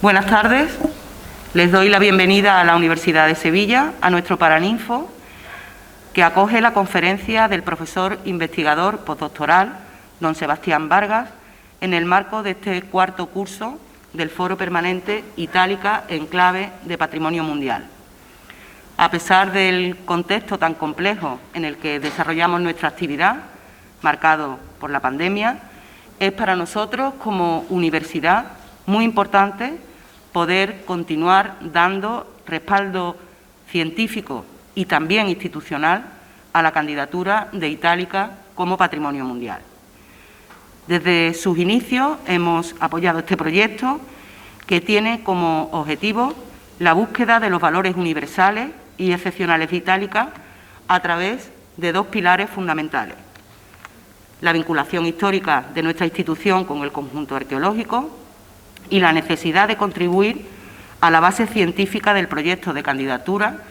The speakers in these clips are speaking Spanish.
Buenas tardes. Les doy la bienvenida a la Universidad de Sevilla, a nuestro Paraninfo, que acoge la conferencia del profesor investigador postdoctoral, don Sebastián Vargas, en el marco de este cuarto curso del Foro Permanente Itálica en clave de Patrimonio Mundial. A pesar del contexto tan complejo en el que desarrollamos nuestra actividad, marcado por la pandemia, es para nosotros como universidad muy importante poder continuar dando respaldo científico y también institucional a la candidatura de Itálica como Patrimonio Mundial. Desde sus inicios hemos apoyado este proyecto que tiene como objetivo la búsqueda de los valores universales y excepcionales de Itálica a través de dos pilares fundamentales: la vinculación histórica de nuestra institución con el conjunto arqueológico y la necesidad de contribuir a la base científica del proyecto de candidatura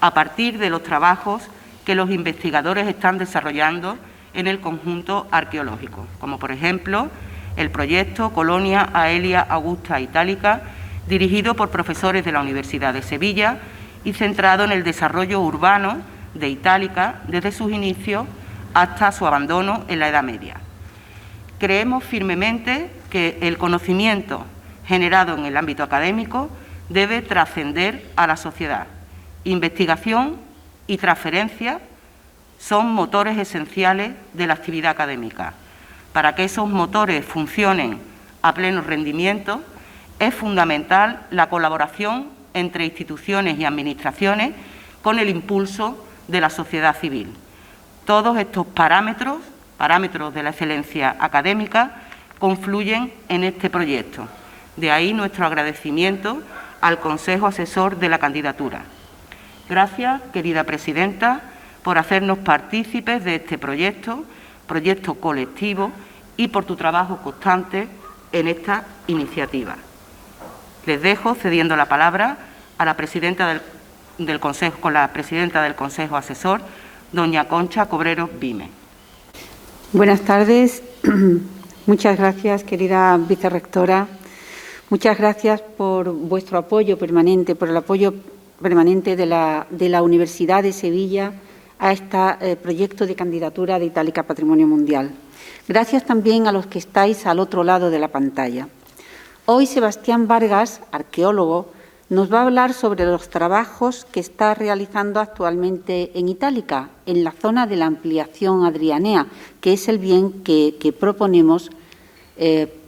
a partir de los trabajos que los investigadores están desarrollando en el conjunto arqueológico, como por ejemplo el proyecto Colonia Aelia Augusta Itálica, dirigido por profesores de la Universidad de Sevilla y centrado en el desarrollo urbano de Itálica desde sus inicios hasta su abandono en la Edad Media. Creemos firmemente que el conocimiento generado en el ámbito académico debe trascender a la sociedad. Investigación y transferencia son motores esenciales de la actividad académica. Para que esos motores funcionen a pleno rendimiento, es fundamental la colaboración entre instituciones y administraciones con el impulso de la sociedad civil. Todos estos parámetros de la excelencia académica, confluyen en este proyecto. De ahí nuestro agradecimiento al Consejo Asesor de la candidatura. Gracias, querida presidenta, por hacernos partícipes de este proyecto colectivo, y por tu trabajo constante en esta iniciativa. Les dejo cediendo la palabra a la presidenta del Consejo, con la presidenta del Consejo Asesor, doña Concha Cobreros Vime. Buenas tardes. Muchas gracias, querida vicerrectora. Muchas gracias por vuestro apoyo permanente, por el apoyo permanente de la Universidad de Sevilla a este proyecto de candidatura de Itálica Patrimonio Mundial. Gracias también a los que estáis al otro lado de la pantalla. Hoy Sebastián Vargas, arqueólogo, nos va a hablar sobre los trabajos que está realizando actualmente en Itálica, en la zona de la ampliación adrianea, que es el bien que proponemos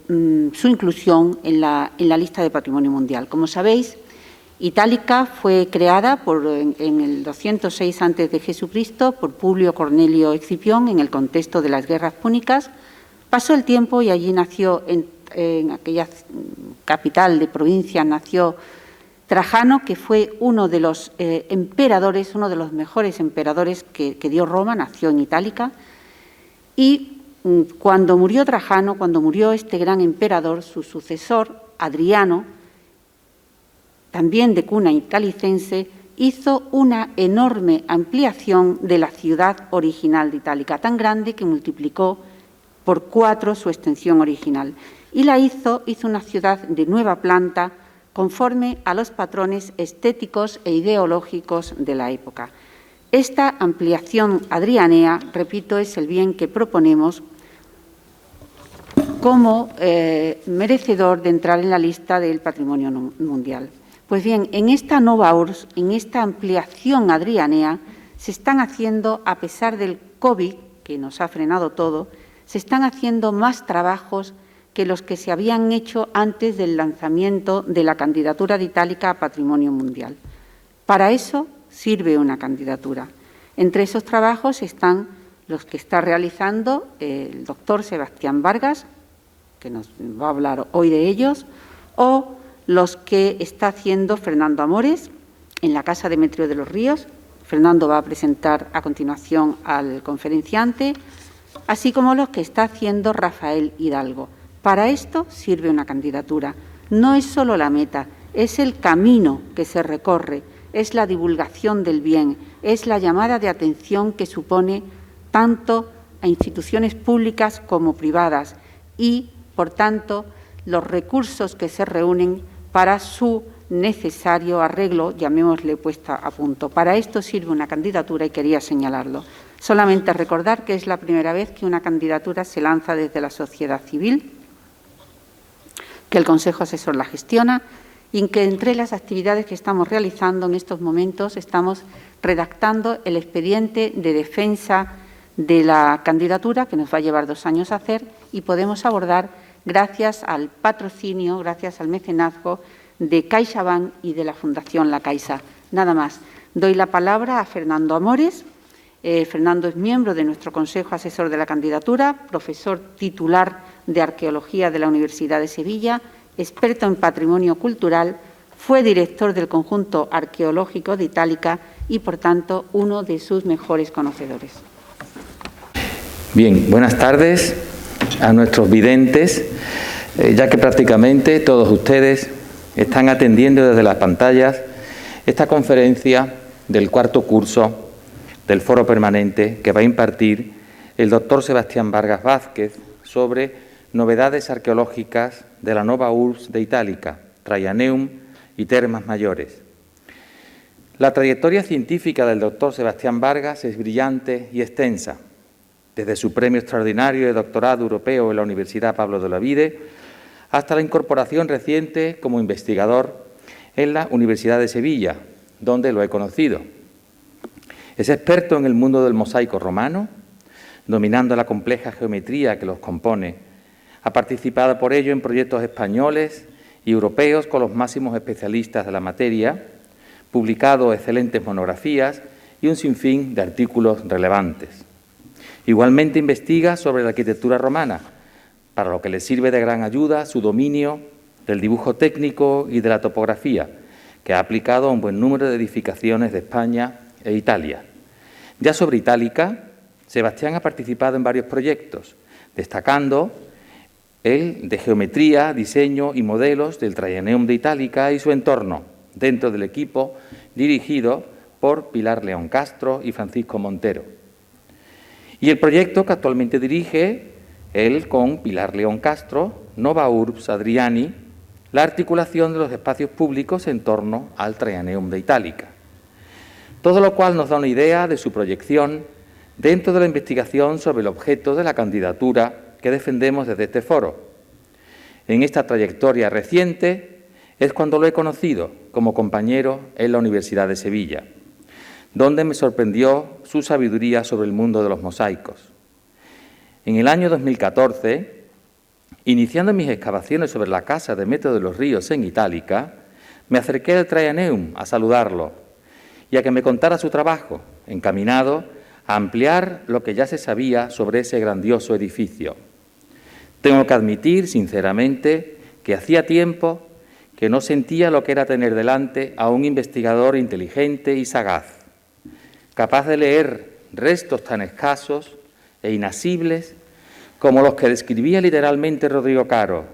su inclusión en la lista de Patrimonio Mundial. Como sabéis, Itálica fue creada en el 206 a.C. por Publio Cornelio Escipión en el contexto de las guerras púnicas. Pasó el tiempo y allí nació, en aquella capital de provincia, nació Trajano, que fue uno de los emperadores, uno de los mejores emperadores que dio Roma, nació en Itálica. Y cuando murió Trajano, cuando murió este gran emperador, su sucesor, Adriano, también de cuna italicense, hizo una enorme ampliación de la ciudad original de Itálica, tan grande que multiplicó por 4 su extensión original. Y la hizo una ciudad de nueva planta, conforme a los patrones estéticos e ideológicos de la época. Esta ampliación adrianea, repito, es el bien que proponemos como merecedor de entrar en la lista del Patrimonio Mundial. Pues bien, en esta nova urs, en esta ampliación adrianea, se están haciendo, a pesar del COVID, que nos ha frenado todo, se están haciendo más trabajos que los que se habían hecho antes del lanzamiento de la candidatura de Itálica a Patrimonio Mundial. Para eso sirve una candidatura. Entre esos trabajos están los que está realizando el doctor Sebastián Vargas, que nos va a hablar hoy de ellos, o los que está haciendo Fernando Amores en la Casa Demetrio de los Ríos. Fernando va a presentar a continuación al conferenciante, así como los que está haciendo Rafael Hidalgo. Para esto sirve una candidatura. No es solo la meta, es el camino que se recorre, es la divulgación del bien, es la llamada de atención que supone tanto a instituciones públicas como privadas y, por tanto, los recursos que se reúnen para su necesario arreglo, llamémosle puesta a punto. Para esto sirve una candidatura y quería señalarlo. Solamente recordar que es la primera vez que una candidatura se lanza desde la sociedad civil, que el Consejo Asesor la gestiona y que entre las actividades que estamos realizando en estos momentos estamos redactando el expediente de defensa de la candidatura, que nos va a llevar 2 años hacer, y podemos abordar gracias al patrocinio, gracias al mecenazgo de CaixaBank y de la Fundación La Caixa. Nada más. Doy la palabra a Fernando Amores. Fernando es miembro de nuestro Consejo Asesor de la Candidatura, profesor titular de Arqueología de la Universidad de Sevilla, experto en patrimonio cultural, fue director del Conjunto Arqueológico de Itálica y, por tanto, uno de sus mejores conocedores. Bien, buenas tardes a nuestros videntes, ya que prácticamente todos ustedes están atendiendo desde las pantallas esta conferencia del 4º curso del Foro Permanente que va a impartir el doctor Sebastián Vargas Vázquez sobre novedades arqueológicas de la Nova Urbs de Itálica, Traianeum y Termas Mayores. La trayectoria científica del doctor Sebastián Vargas es brillante y extensa, desde su premio extraordinario de doctorado europeo en la Universidad Pablo de Olavide hasta la incorporación reciente como investigador en la Universidad de Sevilla, donde lo he conocido. Es experto en el mundo del mosaico romano, dominando la compleja geometría que los compone. Ha participado por ello en proyectos españoles y europeos con los máximos especialistas de la materia, publicado excelentes monografías y un sinfín de artículos relevantes. Igualmente investiga sobre la arquitectura romana, para lo que le sirve de gran ayuda su dominio del dibujo técnico y de la topografía, que ha aplicado a un buen número de edificaciones de España e Italia. Ya sobre Itálica, Sebastián ha participado en varios proyectos, destacando el de geometría, diseño y modelos del Traianeum de Itálica y su entorno, dentro del equipo dirigido por Pilar León Castro y Francisco Montero. Y el proyecto que actualmente dirige él con Pilar León Castro, Nova Urbs Adriani, la articulación de los espacios públicos en torno al Traianeum de Itálica. Todo lo cual nos da una idea de su proyección dentro de la investigación sobre el objeto de la candidatura que defendemos desde este foro. En esta trayectoria reciente es cuando lo he conocido como compañero en la Universidad de Sevilla, donde me sorprendió su sabiduría sobre el mundo de los mosaicos. En el año 2014, iniciando mis excavaciones sobre la casa de Metro de los Ríos en Itálica, me acerqué al Traianeum a saludarlo y a que me contara su trabajo, encaminado a ampliar lo que ya se sabía sobre ese grandioso edificio. Tengo que admitir, sinceramente, que hacía tiempo que no sentía lo que era tener delante a un investigador inteligente y sagaz, capaz de leer restos tan escasos e inasibles como los que describía literalmente Rodrigo Caro.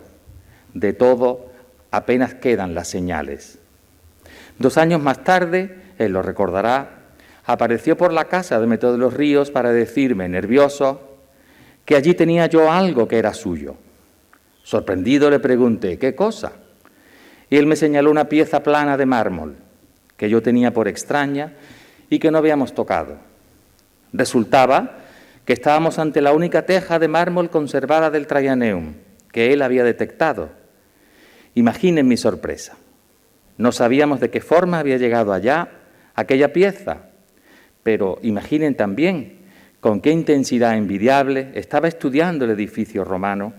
De todo apenas quedan las señales. 2 años más tarde, él lo recordará, apareció por la casa de Metro de los Ríos para decirme, nervioso, que allí tenía yo algo que era suyo. Sorprendido le pregunté, ¿qué cosa? Y él me señaló una pieza plana de mármol que yo tenía por extraña y que no habíamos tocado. Resultaba que estábamos ante la única teja de mármol conservada del Traianeum que él había detectado. Imaginen mi sorpresa. No sabíamos de qué forma había llegado allá aquella pieza, pero imaginen también con qué intensidad envidiable estaba estudiando el edificio romano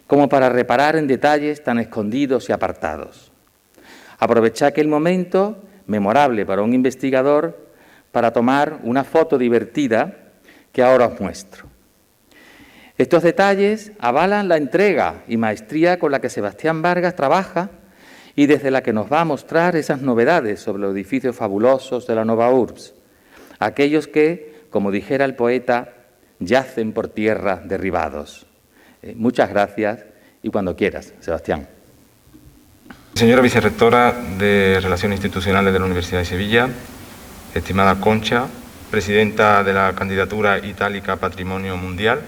como para reparar en detalles tan escondidos y apartados. Aproveché aquel momento, memorable para un investigador, para tomar una foto divertida que ahora os muestro. Estos detalles avalan la entrega y maestría con la que Sebastián Vargas trabaja y desde la que nos va a mostrar esas novedades sobre los edificios fabulosos de la Nova Urbs, aquellos que, como dijera el poeta, yacen por tierra derribados. Muchas gracias y cuando quieras, Sebastián. Señora Vicerrectora de Relaciones Institucionales de la Universidad de Sevilla, estimada Concha, presidenta de la candidatura Itálica Patrimonio Mundial,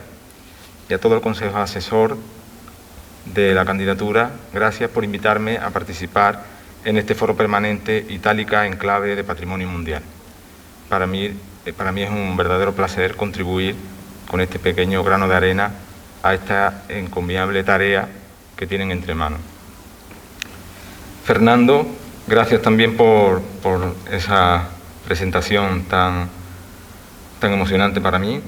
y a todo el Consejo Asesor de la candidatura. Gracias por invitarme a participar en este foro permanente Itálica en clave de patrimonio mundial. Para mí es un verdadero placer contribuir con este pequeño grano de arena a esta encomiable tarea que tienen entre manos. Fernando, gracias también por esa presentación tan emocionante para mí,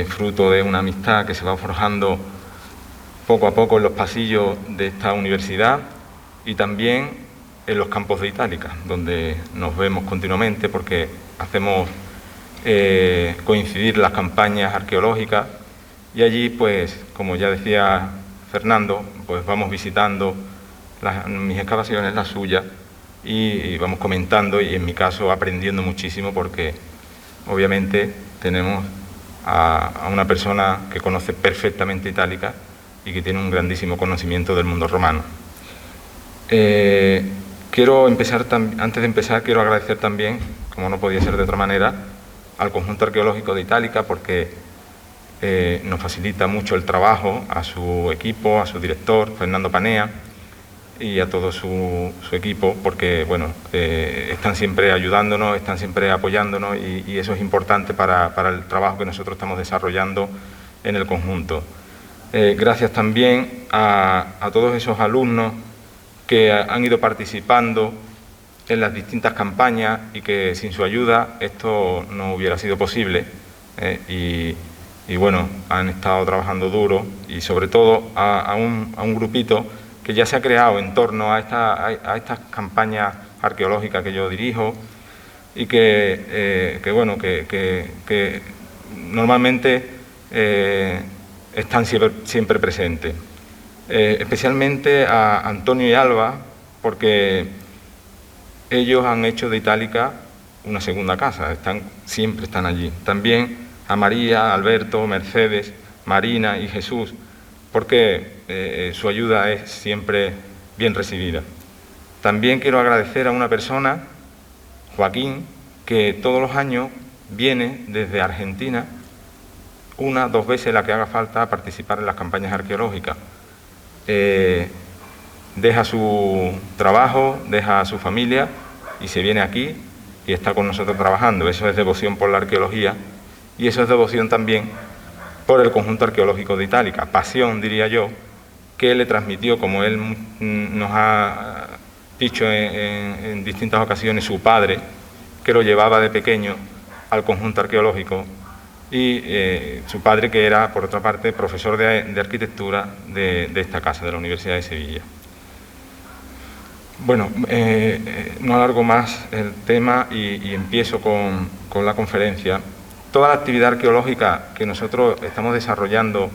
fruto de una amistad que se va forjando poco a poco en los pasillos de esta universidad y también en los campos de Itálica, donde nos vemos continuamente porque hacemos coincidir las campañas arqueológicas y allí, pues, como ya decía Fernando, pues vamos visitando mis excavaciones, las suyas, y vamos comentando y en mi caso aprendiendo muchísimo porque obviamente tenemos a una persona que conoce perfectamente Itálica y que tiene un grandísimo conocimiento del mundo romano. Antes de empezar, quiero agradecer también, como no podía ser de otra manera, al conjunto arqueológico de Itálica porque nos facilita mucho el trabajo, a su equipo, a su director, Fernando Panea, y a todo su equipo, porque bueno, están siempre ayudándonos, están siempre apoyándonos y eso es importante para el trabajo que nosotros estamos desarrollando en el conjunto. Gracias también a todos esos alumnos que han ido participando en las distintas campañas y que sin su ayuda esto no hubiera sido posible. Y bueno, han estado trabajando duro y sobre todo a un grupito que ya se ha creado en torno a estas campañas arqueológicas que yo dirijo y que normalmente están siempre presentes. Especialmente a Antonio y Alba, porque ellos han hecho de Itálica una segunda casa, siempre están allí. También a María, Alberto, Mercedes, Marina y Jesús, porque su ayuda es siempre bien recibida. También quiero agradecer a una persona, Joaquín, que todos los años viene desde Argentina, 1 o 2 veces la que haga falta, a participar en las campañas arqueológicas. Deja su trabajo, deja a su familia y se viene aquí y está con nosotros trabajando. Eso es devoción por la arqueología y eso es devoción también por el conjunto arqueológico de Itálica. Pasión, diría yo, que le transmitió, como él nos ha dicho en distintas ocasiones, su padre, que lo llevaba de pequeño al conjunto arqueológico, y su padre, que era, por otra parte, profesor de arquitectura de esta casa, de la Universidad de Sevilla. Bueno, no alargo más el tema y empiezo con la conferencia. Toda la actividad arqueológica que nosotros estamos desarrollando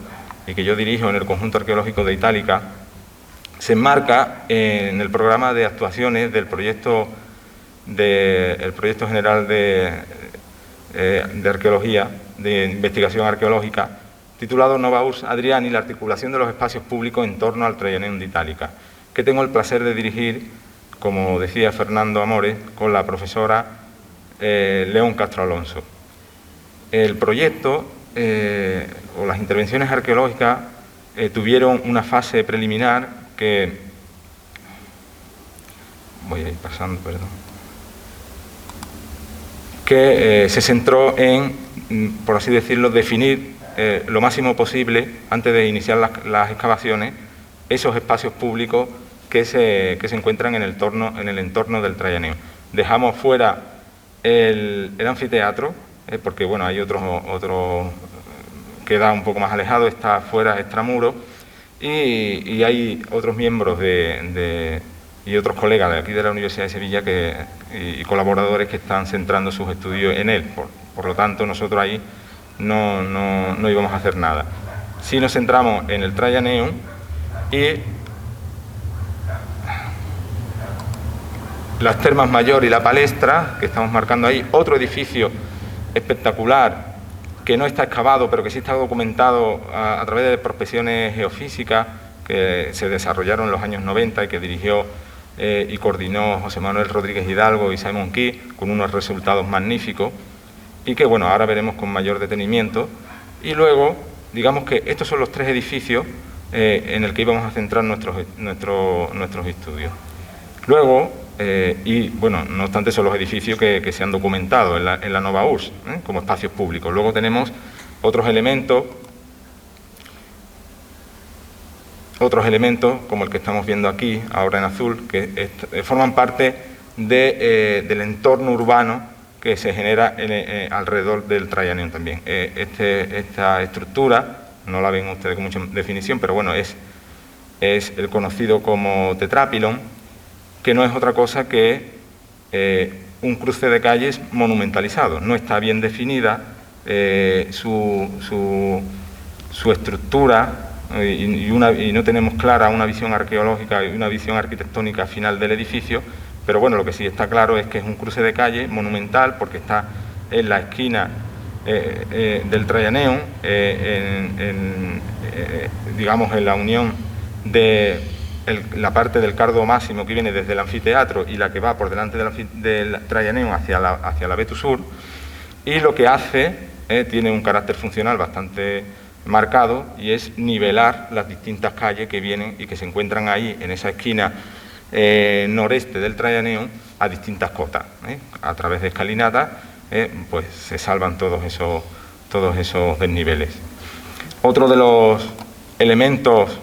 y que yo dirijo en el conjunto arqueológico de Itálica se enmarca en el programa de actuaciones del proyecto general de arqueología, de investigación arqueológica, titulado Nova Urs Adriani, la articulación de los espacios públicos en torno al Traianeum de Itálica, que tengo el placer de dirigir, como decía Fernando Amores, con la profesora León Castro Alonso. El proyecto o las intervenciones arqueológicas tuvieron una fase preliminar que... Voy a ir pasando, perdón. Que se centró en, por así decirlo, definir lo máximo posible, antes de iniciar las excavaciones, esos espacios públicos que se encuentran en el entorno del Traianeum. Dejamos fuera el anfiteatro, porque bueno, hay otro queda un poco más alejado, está fuera, extramuro, y hay otros miembros y otros colegas de aquí de la Universidad de Sevilla y colaboradores que están centrando sus estudios en él. Por lo tanto, nosotros ahí no íbamos a hacer nada. Sí nos centramos en el Traianeum y las Termas Mayor y la Palestra, que estamos marcando ahí, otro edificio espectacular que no está excavado, pero que sí está documentado a través de prospecciones geofísicas que se desarrollaron en los años 90 y que dirigió y coordinó José Manuel Rodríguez Hidalgo y Simon Key, con unos resultados magníficos, y que bueno, ahora veremos con mayor detenimiento. Y luego, digamos que estos son los 3 edificios en el que íbamos a centrar nuestros estudios. Luego, y bueno, no obstante, son los edificios que se han documentado en la Nova URSS, como espacios públicos. Luego tenemos otros elementos como el que estamos viendo aquí, ahora en azul, que forman parte del entorno urbano que se genera alrededor del Traianeum también. Esta estructura, no la ven ustedes con mucha definición, pero bueno, es el conocido como tetrápilon, que no es otra cosa que un cruce de calles monumentalizado. No está bien definida su estructura y no tenemos clara una visión arqueológica y una visión arquitectónica final del edificio, pero bueno, lo que sí está claro es que es un cruce de calle monumental porque está en la esquina del Traianeum, digamos en la unión de la parte del cardo máximo que viene desde el anfiteatro y la que va por delante del Traianeum hacia la Vetus Sur, y lo que hace tiene un carácter funcional bastante marcado y es nivelar las distintas calles que vienen y que se encuentran ahí en esa esquina noreste del Traianeum a distintas cotas. A través de escalinatas pues se salvan todos esos desniveles. Otro de los elementos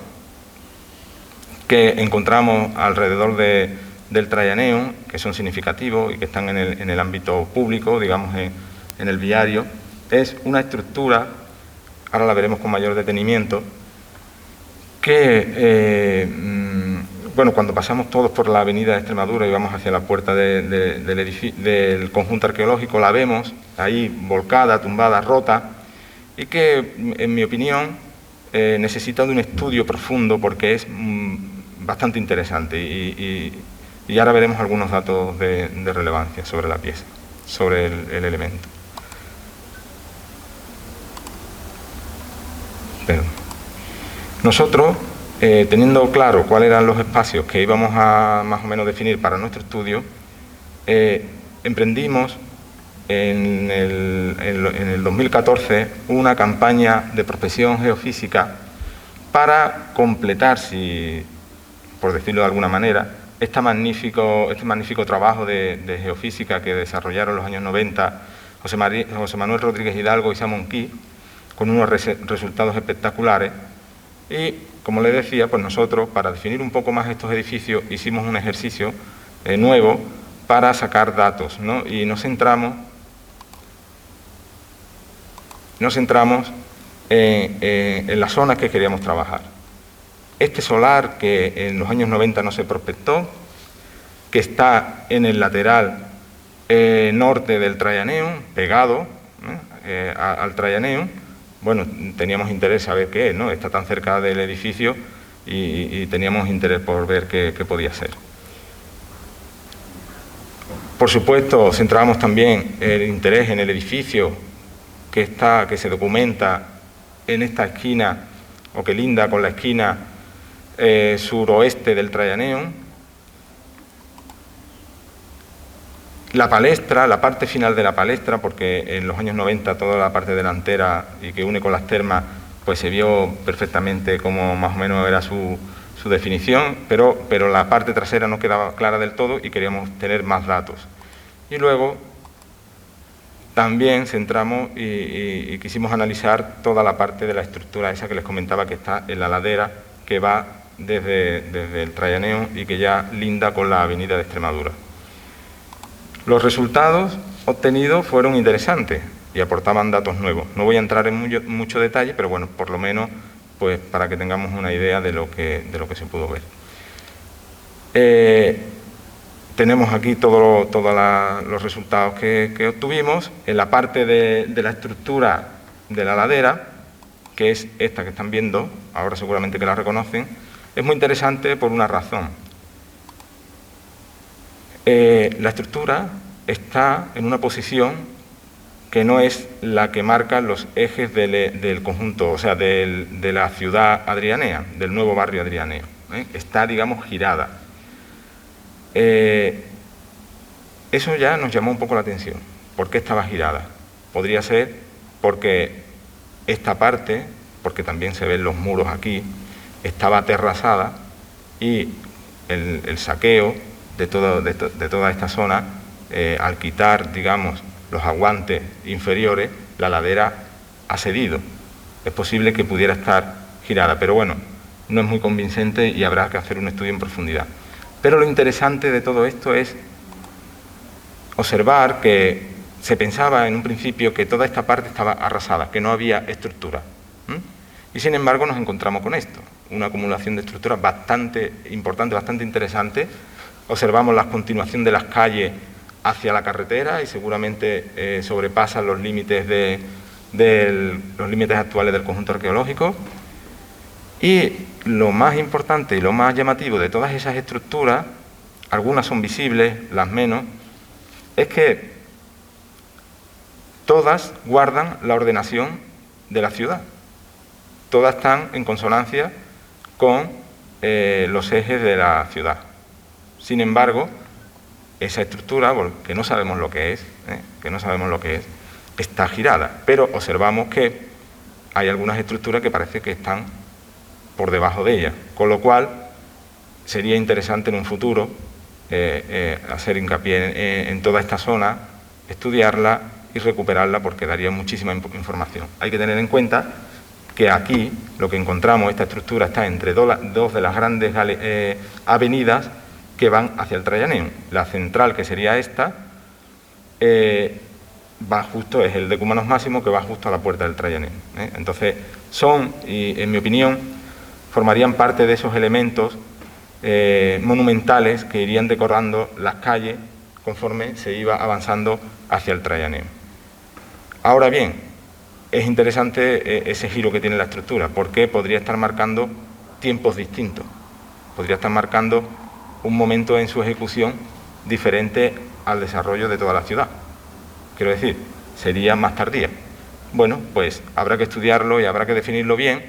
que encontramos alrededor del Traianeum, que son significativos y que están en el ámbito público, digamos en el viario, es una estructura, ahora la veremos con mayor detenimiento, que bueno, cuando pasamos todos por la avenida de Extremadura y vamos hacia la puerta del conjunto arqueológico, la vemos ahí volcada, tumbada, rota, y que, en mi opinión, necesita de un estudio profundo porque es bastante interesante y ahora veremos algunos datos de relevancia sobre la pieza, sobre el elemento. Nosotros, teniendo claro cuáles eran los espacios que íbamos a más o menos definir para nuestro estudio, emprendimos en el 2014 una campaña de prospección geofísica para completar, por decirlo de alguna manera, este magnífico trabajo de geofísica que desarrollaron en los años 90 José Manuel Rodríguez Hidalgo y Simon Key, con unos resultados espectaculares. Y, como les decía, pues nosotros, para definir un poco más estos edificios, hicimos un ejercicio nuevo para sacar datos, ¿no? Y nos centramos en las zonas que queríamos trabajar. Este solar, que en los años 90 no se prospectó, que está en el lateral norte del Traianeum, pegado al Traianeum. Bueno, teníamos interés en saber qué es, ¿no? Está tan cerca del edificio y teníamos interés por ver qué podía ser. Por supuesto, centrábamos también el interés en el edificio que se documenta en esta esquina, o que linda con la esquina suroeste del Traianeum. La palestra, la parte final de la palestra, porque en los años 90 toda la parte delantera y que une con las termas, pues se vio perfectamente como más o menos era su definición, pero la parte trasera no quedaba clara del todo y queríamos tener más datos. Y luego también centramos y quisimos analizar toda la parte de la estructura esa que les comentaba que está en la ladera que va desde el Traianeum y que ya linda con la avenida de Extremadura. Los resultados obtenidos fueron interesantes y aportaban datos nuevos. No voy a entrar en mucho detalle, pero bueno, por lo menos pues para que tengamos una idea de lo que se pudo ver. Tenemos aquí todos los resultados que obtuvimos. En la parte de la estructura de la ladera, que es esta que están viendo, ahora seguramente que la reconocen, es muy interesante por una razón. La estructura está en una posición que no es la que marcan los ejes del conjunto, o sea, de la ciudad adrianea, del nuevo barrio adrianeo. Está, digamos, girada. Eso ya nos llamó un poco la atención. ¿Por qué estaba girada? Podría ser porque esta parte, porque también se ven los muros aquí, estaba terrazada y el saqueo de toda esta zona, al quitar, digamos, los aguantes inferiores, la ladera ha cedido. Es posible que pudiera estar girada, pero bueno, no es muy convincente y habrá que hacer un estudio en profundidad. Pero lo interesante de todo esto es observar que se pensaba en un principio que toda esta parte estaba arrasada, que no había estructura. Y sin embargo nos encontramos con esto, una acumulación de estructuras bastante importante, bastante interesante. Observamos la continuación de las calles hacia la carretera y seguramente sobrepasan los límites los límites actuales del conjunto arqueológico. Y lo más importante y lo más llamativo de todas esas estructuras, algunas son visibles, las menos, es que todas guardan la ordenación de la ciudad. Todas están en consonancia con los ejes de la ciudad. Sin embargo, esa estructura, que no sabemos lo que es, está girada, pero observamos que hay algunas estructuras que parece que están por debajo de ella, con lo cual sería interesante en un futuro hacer hincapié en toda esta zona, estudiarla y recuperarla porque daría muchísima información. Hay que tener en cuenta que aquí lo que encontramos, esta estructura está entre dos de las grandes avenidas que van hacia el Trayanén. La central, que sería esta, va justo, es el Decumanos Máximo, que va justo a la puerta del Trayanén. Entonces, y en mi opinión, formarían parte de esos elementos monumentales que irían decorando las calles conforme se iba avanzando hacia el Trayanén. Ahora bien, es interesante ese giro que tiene la estructura, porque podría estar marcando tiempos distintos, podría estar marcando un momento en su ejecución diferente al desarrollo de toda la ciudad. Quiero decir, sería más tardía. Bueno, pues habrá que estudiarlo y habrá que definirlo bien,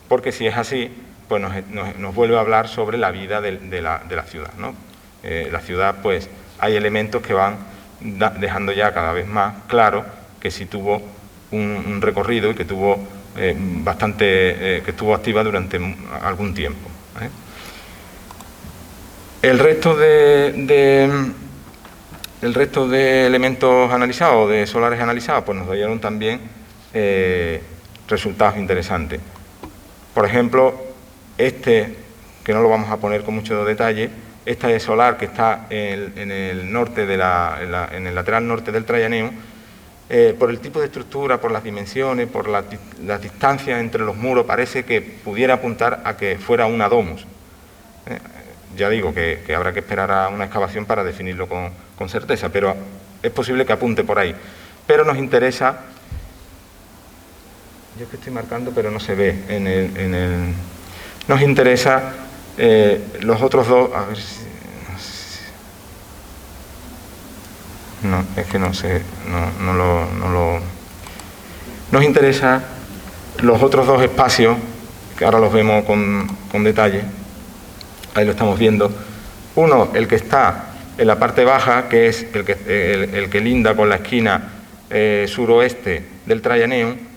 porque si es así, pues nos vuelve a hablar sobre la vida de la ciudad, ¿no? La ciudad, pues, hay elementos que van dejando ya cada vez más claro que sí tuvo un recorrido y que tuvo que estuvo activa durante algún tiempo. El resto de elementos analizados, de solares analizados, pues nos dieron también resultados interesantes. Por ejemplo, que no lo vamos a poner con mucho detalle, este solar que está en el norte en el lateral norte del Trayanén, por el tipo de estructura, por las dimensiones, por las distancias entre los muros, parece que pudiera apuntar a que fuera una domus. Ya digo que habrá que esperar a una excavación para definirlo con certeza, pero es posible que apunte por ahí. Pero nos interesa, yo que estoy marcando pero no se ve, nos interesa los otros dos, a ver si... No, es que no sé, nos interesa los otros dos espacios, que ahora los vemos con detalle, ahí lo estamos viendo. Uno, el que está en la parte baja, que es el que linda con la esquina suroeste del Trayanén,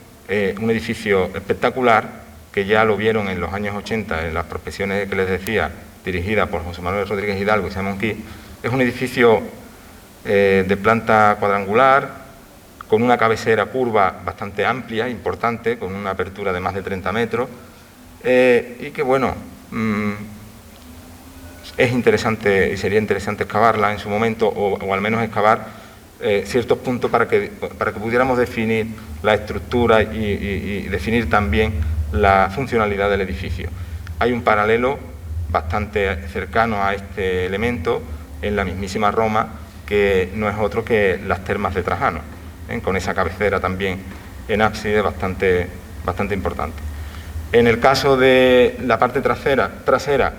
un edificio espectacular, que ya lo vieron en los años 80 en las prospecciones que les decía, dirigida por José Manuel Rodríguez Hidalgo y Simón Monquí. Es un edificio de planta cuadrangular, con una cabecera curva bastante amplia, importante, con una apertura de más de 30 metros, y que, bueno, es interesante y sería interesante excavarla en su momento, o al menos excavar ciertos puntos para que pudiéramos definir la estructura y definir también la funcionalidad del edificio. Hay un paralelo bastante cercano a este elemento en la mismísima Roma, que no es otro que las termas de Trajano, con esa cabecera también en ábside bastante importante. En el caso de la parte trasera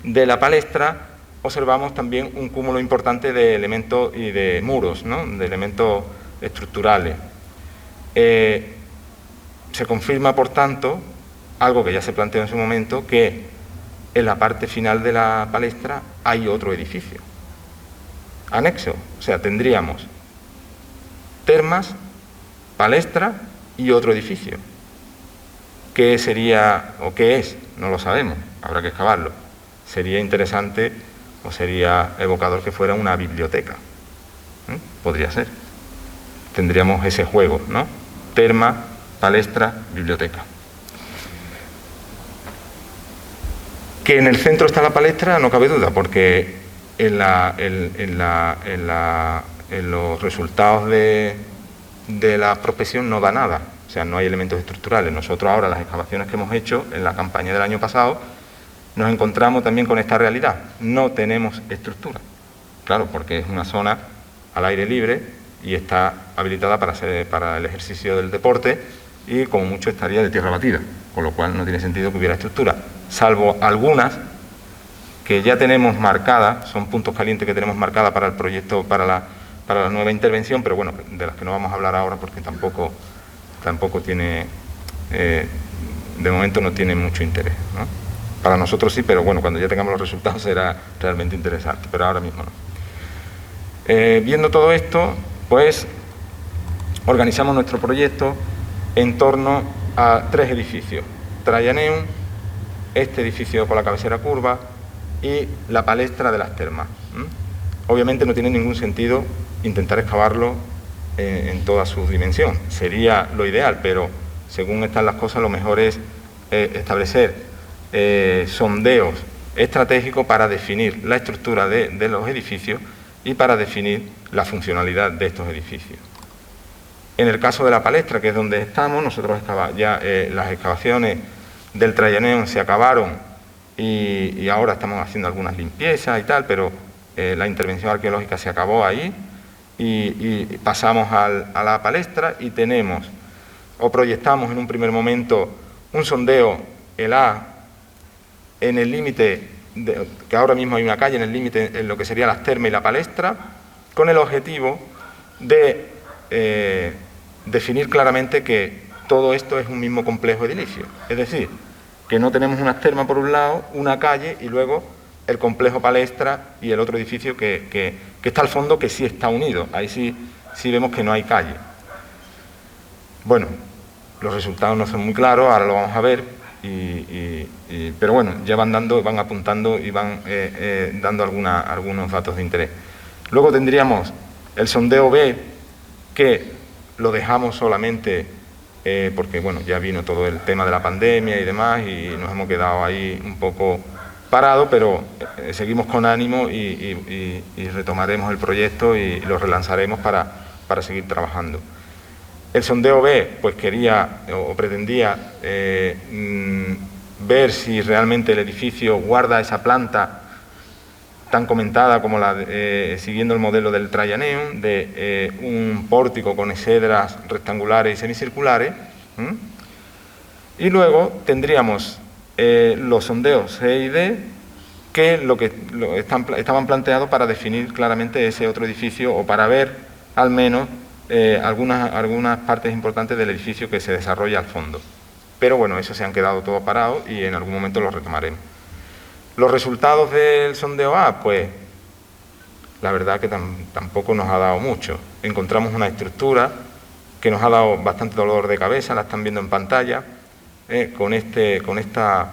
de la palestra, observamos también un cúmulo importante de elementos y de muros, ¿no? De elementos estructurales. Se confirma, por tanto, algo que ya se planteó en su momento, que en la parte final de la palestra hay otro edificio anexo, o sea, tendríamos termas, palestra y otro edificio, ¿qué sería o qué es? No lo sabemos, habrá que excavarlo. Sería interesante o sería evocador que fuera una biblioteca. Podría ser. Tendríamos ese juego, ¿no? Terma, palestra, biblioteca. Que en el centro está la palestra no cabe duda, porque en los resultados de la prospección no da nada, o sea, no hay elementos estructurales. Nosotros ahora, las excavaciones que hemos hecho en la campaña del año pasado, nos encontramos también con esta realidad: no tenemos estructura. Claro, porque es una zona al aire libre y está habilitada para el ejercicio del deporte, y como mucho estaría de tierra batida, con lo cual no tiene sentido que hubiera estructura, salvo algunas que ya tenemos marcadas, son puntos calientes que tenemos marcadas para el proyecto, para la nueva intervención, pero bueno, de las que no vamos a hablar ahora porque tampoco tiene, de momento no tiene mucho interés, ¿no? Para nosotros sí, pero bueno, cuando ya tengamos los resultados será realmente interesante, pero ahora mismo no. Viendo todo esto, pues organizamos nuestro proyecto en torno a 3 edificios: Traianeum, este edificio con la cabecera curva y la palestra de las termas. Obviamente no tiene ningún sentido intentar excavarlo en toda su dimensión. Sería lo ideal, pero según están las cosas, lo mejor es establecer sondeos estratégicos para definir la estructura de los edificios y para definir la funcionalidad de estos edificios. En el caso de la palestra, que es donde estamos, nosotros ya las excavaciones del Traianeum se acabaron y ahora estamos haciendo algunas limpiezas y tal, pero la intervención arqueológica se acabó ahí y pasamos a la palestra, y tenemos o proyectamos en un primer momento un sondeo, el A, en el límite, que ahora mismo hay una calle en el límite en lo que sería las termas y la palestra, con el objetivo de definir claramente que todo esto es un mismo complejo edilicio. Es decir, que no tenemos unas termas por un lado, una calle y luego el complejo palestra y el otro edificio que está al fondo, que sí está unido. Ahí sí vemos que no hay calle. Bueno, los resultados no son muy claros, ahora lo vamos a ver, pero bueno, ya van apuntando y van dando algunos datos de interés. Luego tendríamos el sondeo B, que lo dejamos solamente porque bueno, ya vino todo el tema de la pandemia y demás, y nos hemos quedado ahí un poco parados, pero seguimos con ánimo y retomaremos el proyecto y lo relanzaremos para seguir trabajando. El sondeo B, pues quería o pretendía ver si realmente el edificio guarda esa planta tan comentada como siguiendo el modelo del Traianeum, de un pórtico con exedras rectangulares y semicirculares. Y luego tendríamos los sondeos C y D, que estaban planteados para definir claramente ese otro edificio, o para ver al menos algunas partes importantes del edificio que se desarrolla al fondo. Pero bueno, eso se han quedado todos parados y en algún momento los retomaremos. Los resultados del sondeo A, pues la verdad que tampoco nos ha dado mucho. Encontramos una estructura que nos ha dado bastante dolor de cabeza, la están viendo en pantalla, con estas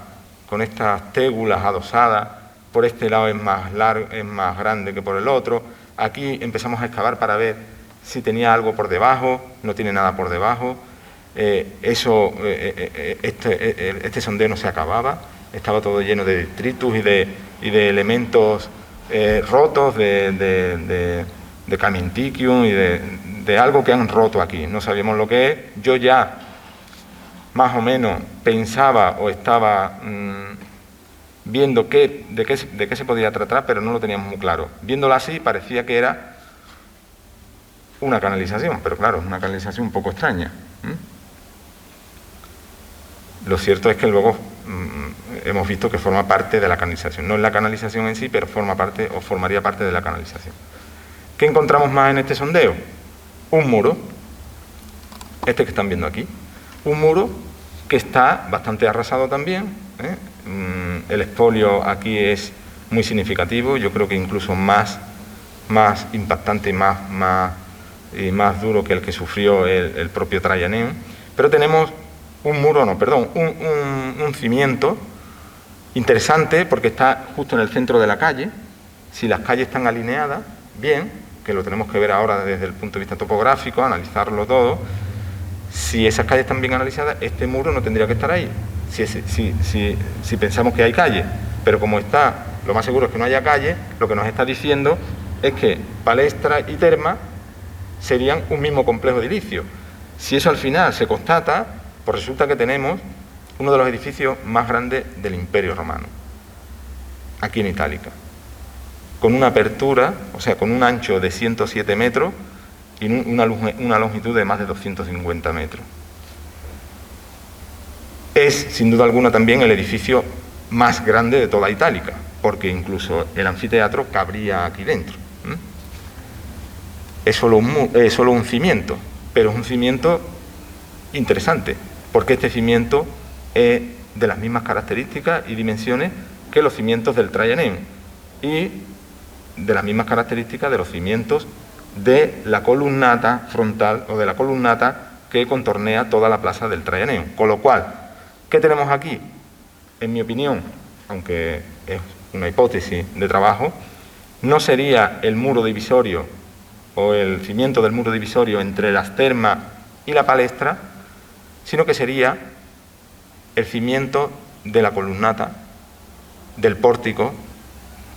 tégulas adosadas. Por este lado es más grande que por el otro. Aquí empezamos a excavar para ver si tenía algo por debajo, no tiene nada por debajo. Este sondeo no se acababa, estaba todo lleno de detritus y de elementos rotos, de camintiquium y de algo que han roto aquí. No sabíamos lo que es. Yo ya más o menos pensaba o estaba viendo de qué se podía tratar, pero no lo teníamos muy claro. Viéndolo así parecía que era una canalización, pero claro, es una canalización un poco extraña. Lo cierto es que luego hemos visto que forma parte de la canalización. No es la canalización en sí, pero forma parte o formaría parte de la canalización. ¿Qué encontramos más en este sondeo? Un muro, este que están viendo aquí. Un muro que está bastante arrasado también. El expolio aquí es muy significativo, yo creo que incluso más impactante y más duro que el que sufrió el propio Traianeum. Pero tenemos un cimiento interesante porque está justo en el centro de la calle. Si las calles están alineadas, bien, que lo tenemos que ver ahora desde el punto de vista topográfico, analizarlo todo. Si esas calles están bien analizadas, este muro no tendría que estar ahí, si pensamos que hay calle. Pero como está, lo más seguro es que no haya calle, lo que nos está diciendo es que Palestra y Terma serían un mismo complejo edilicio. Si eso al final se constata, pues resulta que tenemos uno de los edificios más grandes del Imperio Romano, aquí en Itálica, con una apertura, o sea, con un ancho de 107 metros y una longitud de más de 250 metros. Es, sin duda alguna, también el edificio más grande de toda Itálica, porque incluso el anfiteatro cabría aquí dentro. Es solo un cimiento, pero es un cimiento interesante, porque este cimiento es de las mismas características y dimensiones que los cimientos del Traianeum y de las mismas características de los cimientos de la columnata frontal o de la columnata que contornea toda la plaza del Traianeum. Con lo cual, ¿qué tenemos aquí? En mi opinión, aunque es una hipótesis de trabajo, no sería el muro divisorio o el cimiento del muro divisorio entre las termas y la palestra, sino que sería el cimiento de la columnata del pórtico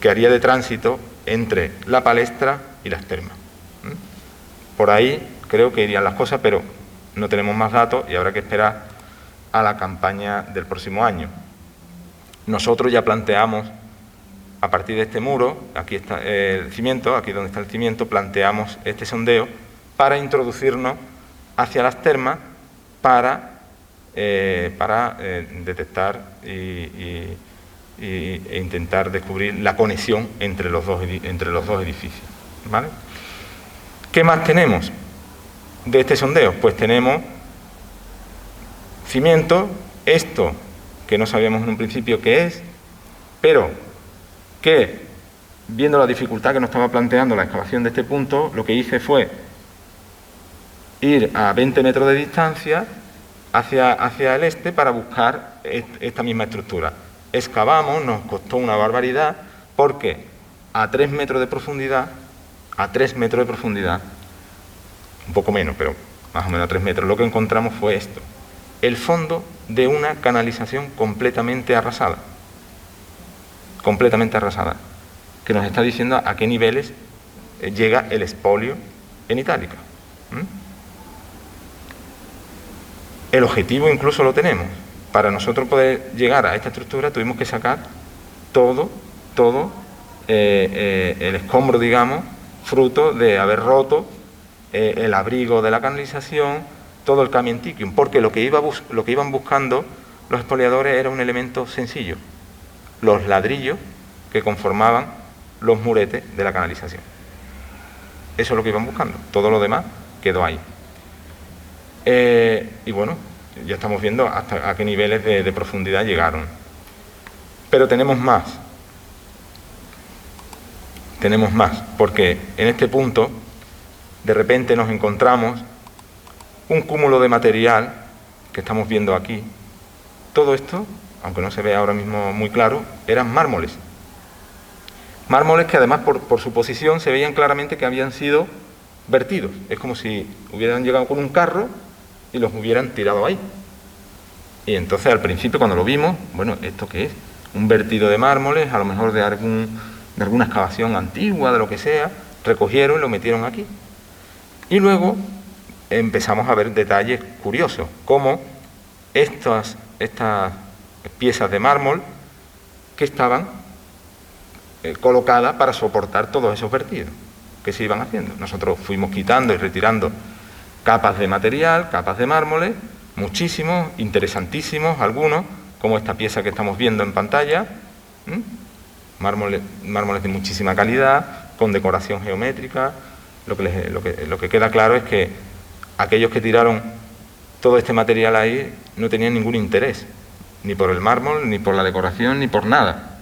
que haría de tránsito entre la palestra y las termas. Por ahí creo que irían las cosas, pero no tenemos más datos y habrá que esperar a la campaña del próximo año. Nosotros ya planteamos, a partir de este muro, aquí está el cimiento, aquí donde está el cimiento, planteamos este sondeo para introducirnos hacia las termas para detectar e intentar descubrir la conexión entre los dos edificios. ¿Vale? ¿Qué más tenemos de este sondeo? Pues tenemos cimiento, esto que no sabíamos en un principio qué es, pero que, viendo la dificultad que nos estaba planteando la excavación de este punto, lo que hice fue ir a 20 metros de distancia hacia el este para buscar esta misma estructura. Excavamos, nos costó una barbaridad, porque a 3 metros de profundidad, un poco menos, pero más o menos a 3 metros, lo que encontramos fue esto: el fondo de una canalización completamente arrasada, que nos está diciendo a qué niveles llega el expolio en Itálica. El objetivo incluso lo tenemos. Para nosotros poder llegar a esta estructura tuvimos que sacar todo el escombro, digamos, fruto de haber roto el abrigo de la canalización, todo el camientiquium, porque lo que iban buscando los expoliadores era un elemento sencillo: los ladrillos que conformaban los muretes de la canalización. Eso es lo que iban buscando, todo lo demás quedó ahí. Y bueno, ya estamos viendo hasta a qué niveles de profundidad llegaron. Pero tenemos más, porque en este punto de repente nos encontramos un cúmulo de material que estamos viendo aquí. Todo esto, aunque no se ve ahora mismo muy claro, eran mármoles. Mármoles que además por su posición se veían claramente que habían sido vertidos. Es como si hubieran llegado con un carro y los hubieran tirado ahí. Y entonces al principio, cuando lo vimos, bueno, ¿esto qué es? Un vertido de mármoles, a lo mejor de alguna excavación antigua, de lo que sea, recogieron y lo metieron aquí. Y luego empezamos a ver detalles curiosos, como estas piezas de mármol que estaban colocadas para soportar todos esos vertidos que se iban haciendo. Nosotros fuimos quitando y retirando capas de material, capas de mármoles, muchísimos, interesantísimos algunos, como esta pieza que estamos viendo en pantalla, mármoles de muchísima calidad, con decoración geométrica. Lo que queda claro es que aquellos que tiraron todo este material ahí no tenían ningún interés, ni por el mármol, ni por la decoración, ni por nada.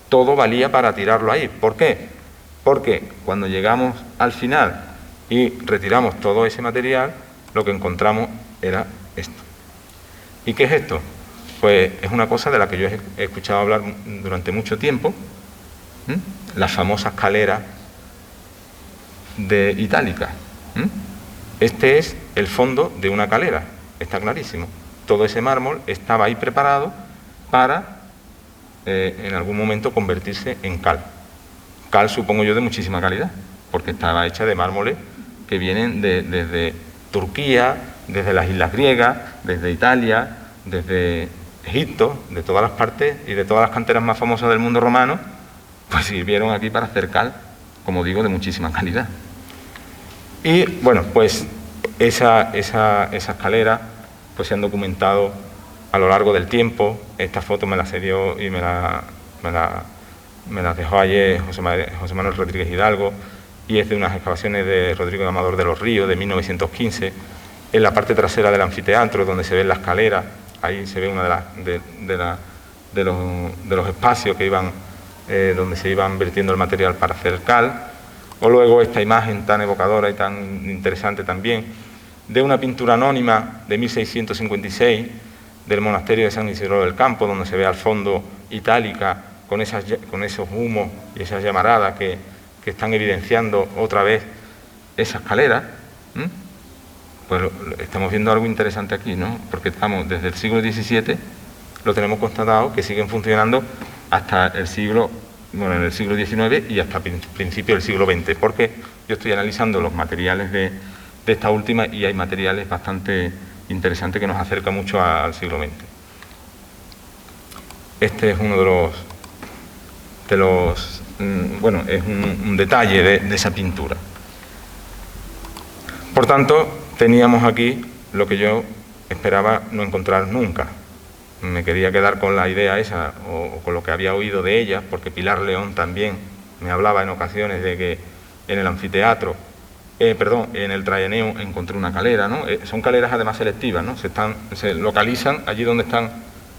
Todo valía para tirarlo ahí. ¿Por qué? Porque cuando llegamos al final y retiramos todo ese material, lo que encontramos era esto. ¿Y qué es esto? Pues es una cosa de la que yo he escuchado hablar durante mucho tiempo, la famosa escalera de itálica. Este es el fondo de una calera, está clarísimo. Todo ese mármol estaba ahí preparado para en algún momento convertirse en cal. Cal, supongo yo, de muchísima calidad, porque estaba hecha de mármoles que vienen desde Turquía, desde las islas griegas, desde Italia, desde Egipto, de todas las partes y de todas las canteras más famosas del mundo romano, pues sirvieron aquí para hacer cal, como digo, de muchísima calidad. Y bueno, pues esa escalera pues se han documentado a lo largo del tiempo. Esta foto me la cedió y me la dejó ayer José Manuel Rodríguez Hidalgo, y es de unas excavaciones de Rodrigo Amador de los Ríos de 1915, en la parte trasera del anfiteatro, donde se ven las escaleras. Ahí se ve uno de los espacios que iban, donde se iban vertiendo el material para hacer cal. O luego esta imagen tan evocadora y tan interesante también, de una pintura anónima de 1656 del monasterio de San Isidro del Campo, donde se ve al fondo itálica con esos humos y esas llamaradas que están evidenciando otra vez esa escalera. Pues estamos viendo algo interesante aquí, ¿no? Porque estamos desde el siglo XVII, lo tenemos constatado, que siguen funcionando hasta el siglo, bueno, en el siglo XIX y hasta principios del siglo XX, porque yo estoy analizando los materiales de esta última y hay materiales bastante interesantes que nos acercan mucho al siglo XX. Este es uno de los bueno, es un detalle de esa pintura. Por tanto, teníamos aquí lo que yo esperaba no encontrar nunca. Me quería quedar con la idea esa, o con lo que había oído de ella, porque Pilar León también me hablaba en ocasiones de que en el anfiteatro, en el Traianeum encontré una calera, ¿no? Son caleras además selectivas, ¿no? Se localizan allí donde están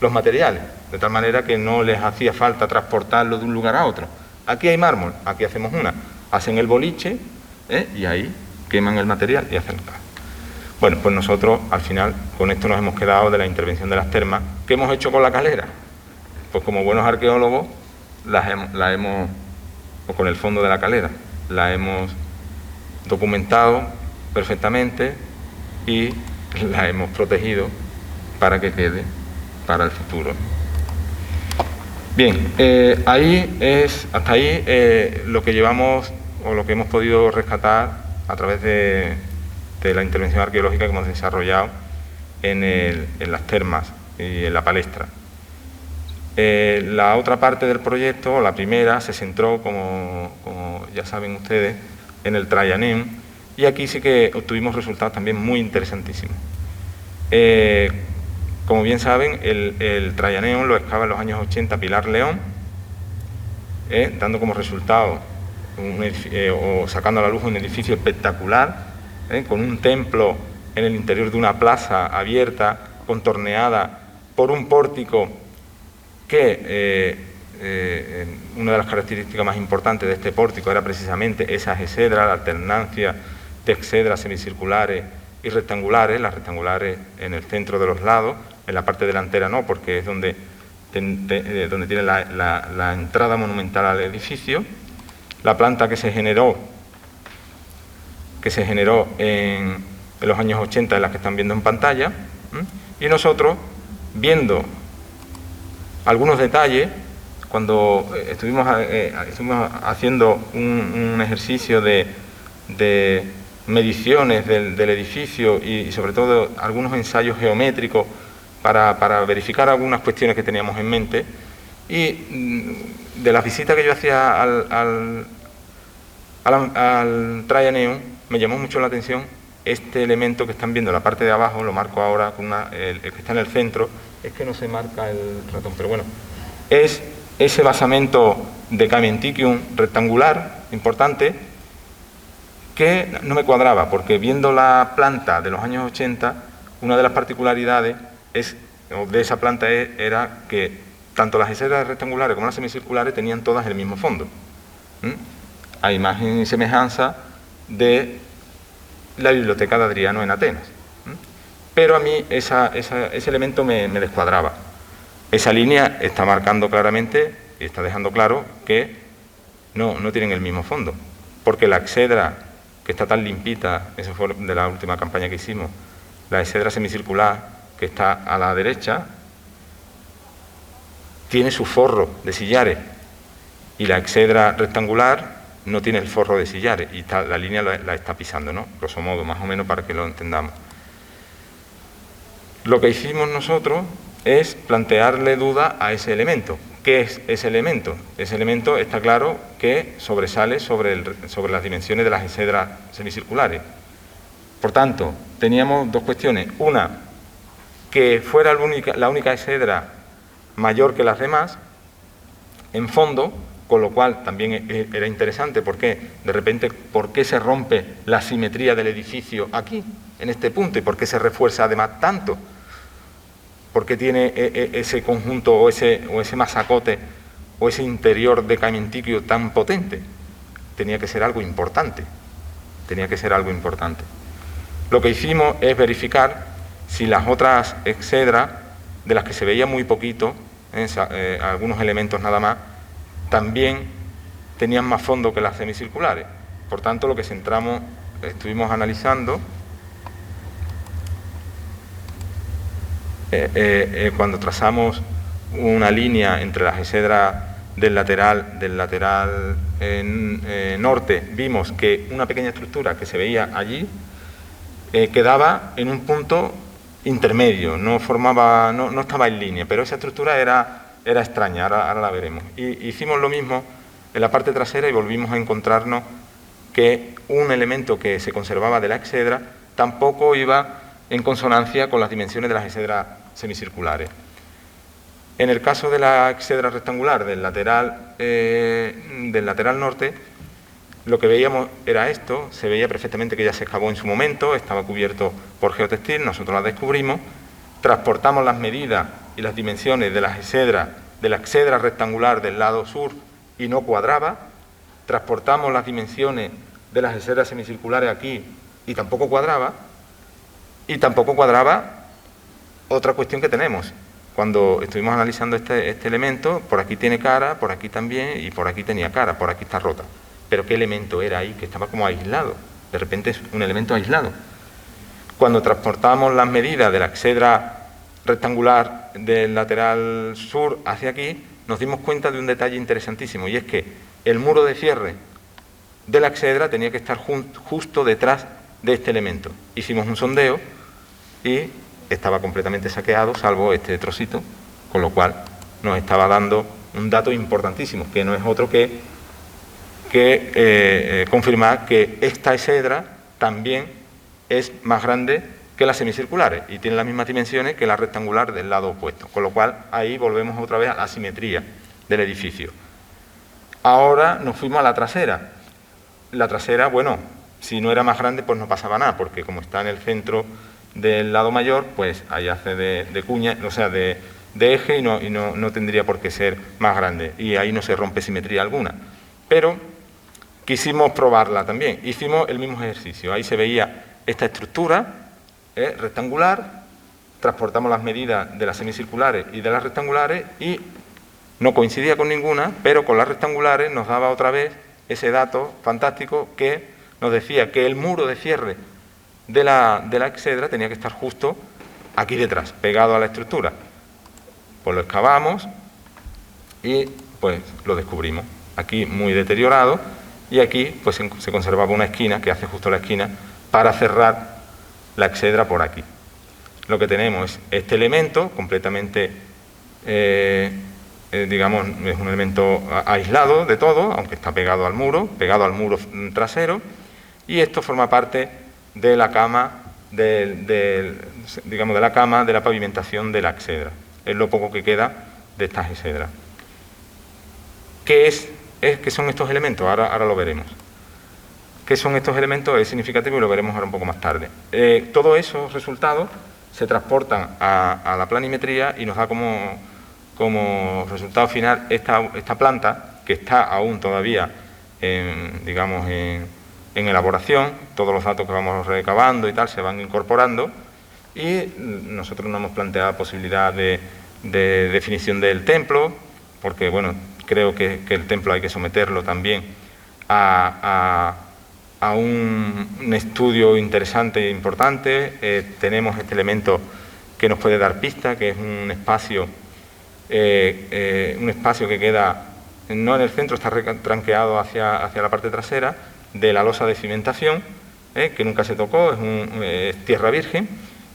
los materiales, de tal manera que no les hacía falta transportarlo de un lugar a otro. Aquí hay mármol, aquí hacemos una. Hacen el boliche y ahí queman el material y hacen cal. Bueno, pues nosotros al final con esto nos hemos quedado de la intervención de las termas. ¿Qué hemos hecho con la calera? Pues como buenos arqueólogos o con el fondo de la calera, la hemos documentado perfectamente y la hemos protegido para que quede para el futuro. Bien, hasta ahí lo que llevamos o lo que hemos podido rescatar a través de la intervención arqueológica que hemos desarrollado en las termas y en la palestra. La otra parte del proyecto, la primera, se centró, como ya saben ustedes, en el Traianeum, y aquí sí que obtuvimos resultados también muy interesantísimos. Como bien saben, el Traianeum lo excava en los años 80 Pilar León, dando como resultado o sacando a la luz un edificio espectacular, con un templo en el interior de una plaza abierta, contorneada por un pórtico que una de las características más importantes de este pórtico era precisamente esa exedra, la alternancia de exedras semicirculares y rectangulares, las rectangulares en el centro de los lados, en la parte delantera no, porque es donde tiene la entrada monumental al edificio. La planta que se generó en los años 80, es la que están viendo en pantalla, y nosotros, viendo algunos detalles, cuando estuvimos haciendo un ejercicio de mediciones del edificio y sobre todo algunos ensayos geométricos para verificar algunas cuestiones que teníamos en mente, y de las visitas que yo hacía al Traianeum me llamó mucho la atención este elemento que están viendo en la parte de abajo. Lo marco ahora con el que está en el centro, es que no se marca el ratón, pero bueno, es ese basamento de Camenticium rectangular importante que no me cuadraba, porque viendo la planta de los años 80, una de las particularidades de esa planta era que tanto las exedras rectangulares como las semicirculares tenían todas el mismo fondo, a imagen y semejanza de la biblioteca de Adriano en Atenas. pero a mí ese elemento me descuadraba. Esa línea está marcando claramente y está dejando claro que no tienen el mismo fondo, porque la exedra, que está tan limpita, eso fue de la última campaña que hicimos, la exedra semicircular, que está a la derecha, tiene su forro de sillares, y la exedra rectangular no tiene el forro de sillares, y la línea la está pisando, ¿no? Grosso modo, más o menos, para que lo entendamos. Lo que hicimos nosotros es plantearle duda a ese elemento. ¿Qué es ese elemento? Ese elemento está claro que sobresale sobre las dimensiones de las exedras semicirculares. Por tanto, teníamos dos cuestiones. Una, que fuera la única exedra mayor que las demás, en fondo, con lo cual también era interesante, porque de repente, ¿por qué se rompe la simetría del edificio aquí, en este punto? ¿Y por qué se refuerza además tanto? ¿Por qué tiene ese conjunto o ese masacote o ese interior de caimentiquio tan potente? Tenía que ser algo importante. Tenía que ser algo importante. Lo que hicimos es verificar si las otras exedras, de las que se veía muy poquito, algunos elementos nada más, también tenían más fondo que las semicirculares. Por tanto, lo que estuvimos analizando, cuando trazamos una línea entre las exedras del lateral norte, vimos que una pequeña estructura que se veía allí quedaba en un punto intermedio, no estaba en línea, pero esa estructura era extraña, ahora la veremos. Y hicimos lo mismo en la parte trasera y volvimos a encontrarnos que un elemento que se conservaba de la exedra tampoco iba en consonancia con las dimensiones de las exedras semicirculares. En el caso de la exedra rectangular del lateral norte, lo que veíamos era esto, se veía perfectamente que ya se excavó en su momento, estaba cubierto por geotextil, nosotros la descubrimos, transportamos las medidas y las dimensiones de la exedra rectangular del lado sur y no cuadraba, transportamos las dimensiones de las exedras semicirculares aquí y tampoco cuadraba otra cuestión que tenemos. Cuando estuvimos analizando este elemento, por aquí tiene cara, por aquí también, y por aquí tenía cara, por aquí está rota. Pero ¿qué elemento era ahí que estaba como aislado? De repente es un elemento aislado. Cuando transportamos las medidas de la exedra rectangular del lateral sur hacia aquí, nos dimos cuenta de un detalle interesantísimo, y es que el muro de cierre de la exedra tenía que estar justo detrás de este elemento. Hicimos un sondeo y estaba completamente saqueado, salvo este trocito, con lo cual nos estaba dando un dato importantísimo, que no es otro que confirmar que esta exedra también es más grande que las semicirculares y tiene las mismas dimensiones que la rectangular del lado opuesto, con lo cual ahí volvemos otra vez a la simetría del edificio. Ahora nos fuimos a la trasera. La trasera, bueno, si no era más grande pues no pasaba nada, porque como está en el centro del lado mayor, pues ahí hace de cuña, o sea, de eje, y no tendría por qué ser más grande, y ahí no se rompe simetría alguna. Pero quisimos probarla también, hicimos el mismo ejercicio, ahí se veía esta estructura rectangular, transportamos las medidas de las semicirculares y de las rectangulares y no coincidía con ninguna, pero con las rectangulares nos daba otra vez ese dato fantástico que nos decía que el muro de cierre de la exedra tenía que estar justo aquí detrás, pegado a la estructura. Pues lo excavamos y pues lo descubrimos. Aquí muy deteriorado, y aquí pues se conservaba una esquina que hace justo la esquina para cerrar la exedra por aquí. Lo que tenemos es este elemento completamente, digamos, es un elemento aislado de todo, aunque está pegado al muro trasero, y esto forma parte de la cama, digamos, de la cama de la pavimentación de la exedra. Es lo poco que queda de estas exedras. ¿Qué son estos elementos? Ahora lo veremos. ¿Qué son estos elementos? Es significativo y lo veremos ahora un poco más tarde. Todos esos resultados se transportan a la planimetría y nos da como resultado final esta planta, que está aún todavía en elaboración. Todos los datos que vamos recabando y tal se van incorporando, y nosotros no hemos planteado posibilidad de definición del templo, porque bueno, creo que el templo hay que someterlo también a un estudio interesante e importante. Tenemos este elemento que nos puede dar pista, que es un espacio que queda no en el centro, está tranqueado hacia la parte trasera de la losa de cimentación, que nunca se tocó, es tierra virgen,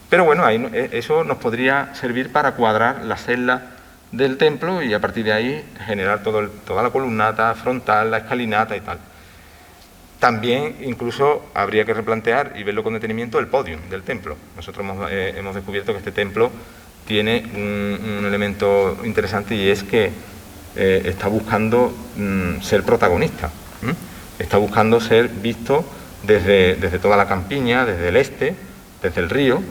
pero bueno, eso nos podría servir para cuadrar la celda del templo y a partir de ahí generar toda la columnata frontal, la escalinata y tal. También incluso habría que replantear y verlo con detenimiento el podium del templo. Nosotros hemos descubierto que este templo tiene un elemento interesante, y es que está buscando ser protagonista, está buscando ser visto desde toda la campiña, desde el este, desde el río.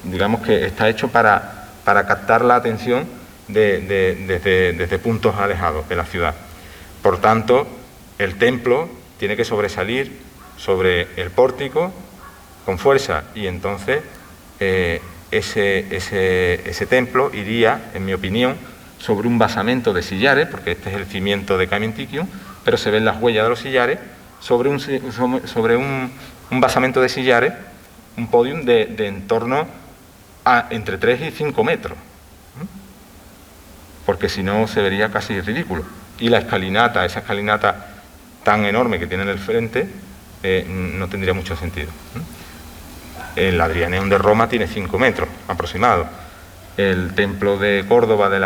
Digamos que está hecho para captar la atención desde puntos alejados de la ciudad. Por tanto, el templo tiene que sobresalir sobre el pórtico con fuerza, y entonces ese templo iría, en mi opinión, sobre un basamento de sillares, porque este es el cimiento de Caementicium, pero se ven las huellas de los sillares, sobre un basamento de sillares, un podium de en torno a entre 3 y 5 metros, porque si no se vería casi ridículo. Y la escalinata, esa escalinata tan enorme que tiene en el frente, no tendría mucho sentido. El Adrianeum de Roma tiene 5 metros aproximado. El templo de Córdoba de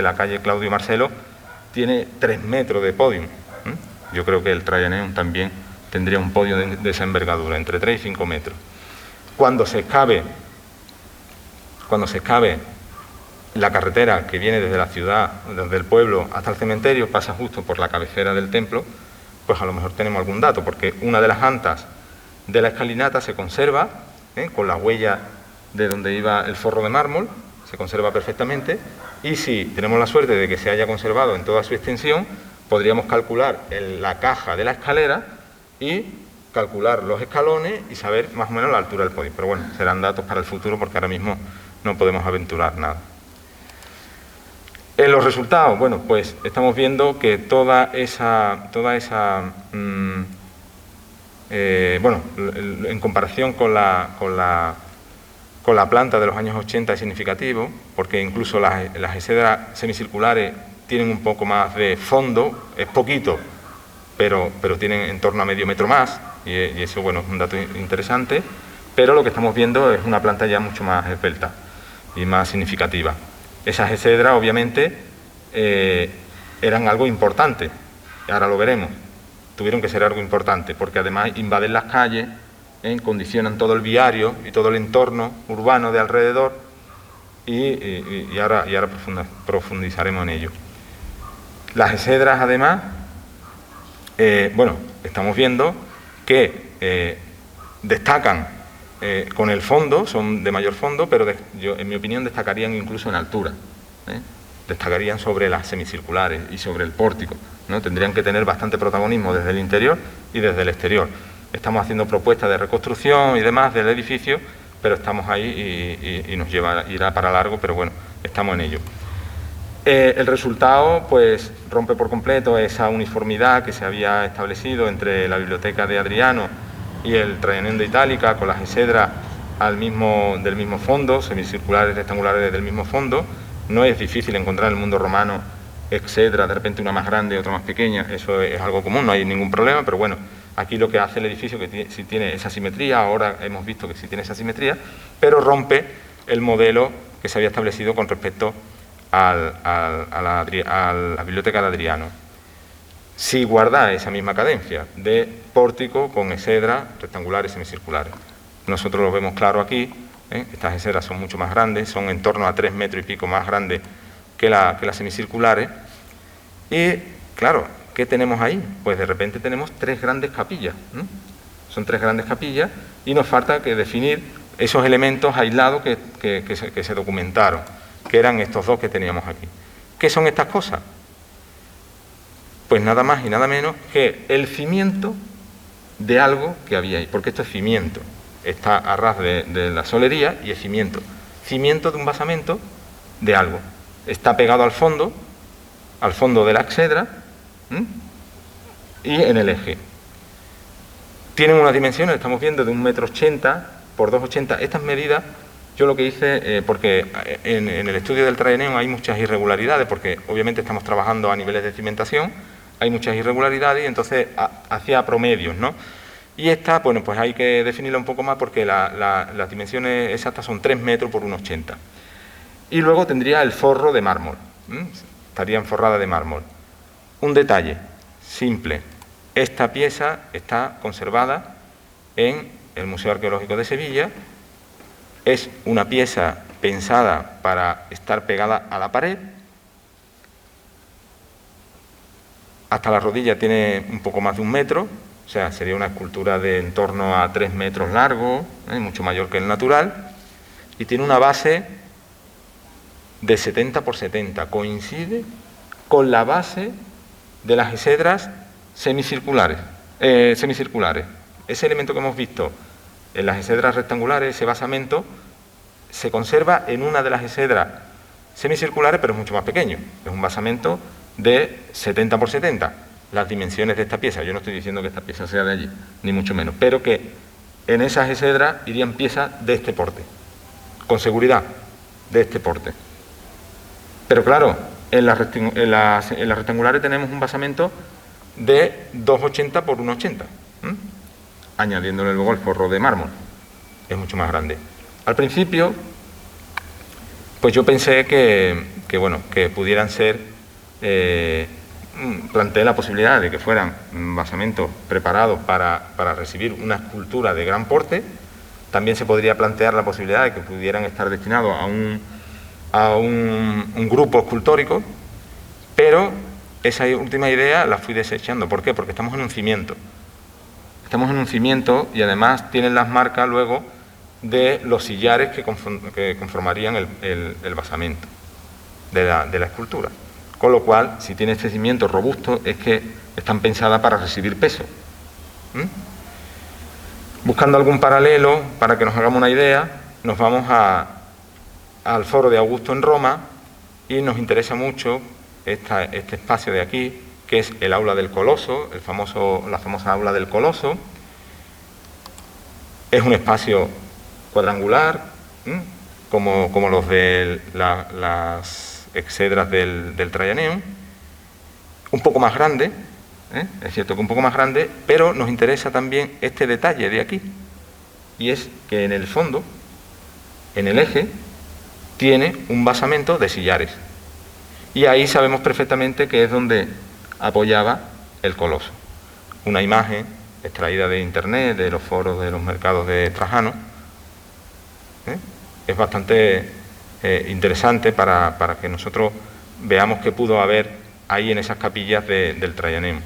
la calle Claudio Marcelo tiene 3 metros de podium. Yo creo que el Traianeum también tendría un podium de esa envergadura, entre 3 y 5 metros. Cuando se excave la carretera que viene desde la ciudad, desde el pueblo hasta el cementerio, pasa justo por la cabecera del templo, pues a lo mejor tenemos algún dato, porque una de las antas de la escalinata se conserva, con la huella de donde iba el forro de mármol, se conserva perfectamente, y si tenemos la suerte de que se haya conservado en toda su extensión, podríamos calcular la caja de la escalera y calcular los escalones y saber más o menos la altura del podio. Pero bueno, serán datos para el futuro, porque ahora mismo no podemos aventurar nada. En los resultados, bueno, pues estamos viendo que en comparación con la planta de los años 80 es significativo, porque incluso las exedras semicirculares tienen un poco más de fondo, es poquito, pero tienen en torno a medio metro más, y eso, bueno, es un dato interesante, pero lo que estamos viendo es una planta ya mucho más esbelta y más significativa. Esas exedras, obviamente, eran algo importante, ahora lo veremos, tuvieron que ser algo importante, porque además invaden las calles, condicionan todo el viario y todo el entorno urbano de alrededor, y ahora profundizaremos en ello. Las exedras, además, estamos viendo que destacan con el fondo, son de mayor fondo, pero yo, en mi opinión, destacarían incluso en altura, destacarían sobre las semicirculares y sobre el pórtico, ¿no? Tendrían que tener bastante protagonismo desde el interior y desde el exterior. Estamos haciendo propuestas de reconstrucción y demás del edificio, pero estamos ahí y nos irá para largo, pero bueno, estamos en ello. El resultado, pues, rompe por completo esa uniformidad que se había establecido entre la biblioteca de Adriano y el Traianeum de Itálica, con las exedras del mismo fondo, semicirculares, rectangulares del mismo fondo. No es difícil encontrar en el mundo romano exedras, de repente una más grande y otra más pequeña, eso es algo común, no hay ningún problema, pero bueno, aquí lo que hace el edificio, que si tiene esa simetría, ahora hemos visto que sí tiene esa simetría, pero rompe el modelo que se había establecido con respecto a la biblioteca de Adriano. Sí guarda esa misma cadencia de pórtico con exedras rectangulares y semicirculares. Nosotros lo vemos claro aquí, estas exedras son mucho más grandes, son en torno a 3 metros y pico más grandes que las semicirculares. Y claro, ¿qué tenemos ahí? Pues de repente tenemos 3 grandes capillas, ¿no? Son 3 grandes capillas y nos falta que definir esos elementos aislados que se documentaron, que eran estos 2 que teníamos aquí. ¿Qué son estas cosas? Pues nada más y nada menos que el cimiento de algo que había ahí, porque esto es cimiento. está a ras de la solería y es cimiento. Cimiento de un basamento de algo. Está pegado al fondo de la exedra, y en el eje. Tienen unas dimensiones, estamos viendo, de 1,80 m por 2,80 m. Estas medidas, yo lo que hice, porque en el estudio del Traianeum hay muchas irregularidades, porque obviamente estamos trabajando a niveles de cimentación, hay muchas irregularidades y entonces hacía promedios, ¿no? Y esta, bueno, pues hay que definirla un poco más porque las dimensiones exactas son 3 metros por 1,80 m. Y luego tendría el forro de mármol, estaría enforrada de mármol. Un detalle simple, esta pieza está conservada en el Museo Arqueológico de Sevilla, es una pieza pensada para estar pegada a la pared, hasta la rodilla tiene un poco más de 1 metro, o sea, sería una escultura de en torno a 3 metros largo, mucho mayor que el natural, y tiene una base de 70 por 70, coincide con la base de las exedras semicirculares. Ese elemento que hemos visto en las exedras rectangulares, ese basamento, se conserva en una de las exedras semicirculares, pero es mucho más pequeño. Es un basamento de 70 por 70. Las dimensiones de esta pieza, yo no estoy diciendo que esta pieza sea de allí, ni mucho menos, pero que en esas exedras irían piezas de este porte, con seguridad, de este porte. Pero claro, en las rectangulares tenemos un basamento de 2,80 por 1,80, añadiéndole luego el forro de mármol, es mucho más grande. Al principio, pues yo pensé que pudieran ser, planteé la posibilidad de que fueran basamentos preparados para recibir una escultura de gran porte. También se podría plantear la posibilidad de que pudieran estar destinados a un grupo escultórico, pero esa última idea la fui desechando. ¿Por qué? Porque estamos en un cimiento. Estamos en un cimiento y además tienen las marcas luego de los sillares que conformarían el basamento de la escultura. Con lo cual, si tiene este cimiento robusto, es que están pensadas para recibir peso. Buscando algún paralelo, para que nos hagamos una idea, nos vamos al Foro de Augusto en Roma y nos interesa mucho este espacio de aquí, que es el Aula del Coloso, la famosa Aula del Coloso. Es un espacio cuadrangular, como los de las exedras del Traianeum, un poco más grande, es cierto que un poco más grande, pero nos interesa también este detalle de aquí, y es que en el fondo, en el eje, tiene un basamento de sillares, y ahí sabemos perfectamente que es donde apoyaba el coloso. Una imagen extraída de internet, de los foros de los mercados de Trajano, es bastante interesante para que nosotros veamos qué pudo haber ahí en esas capillas del Traianeum.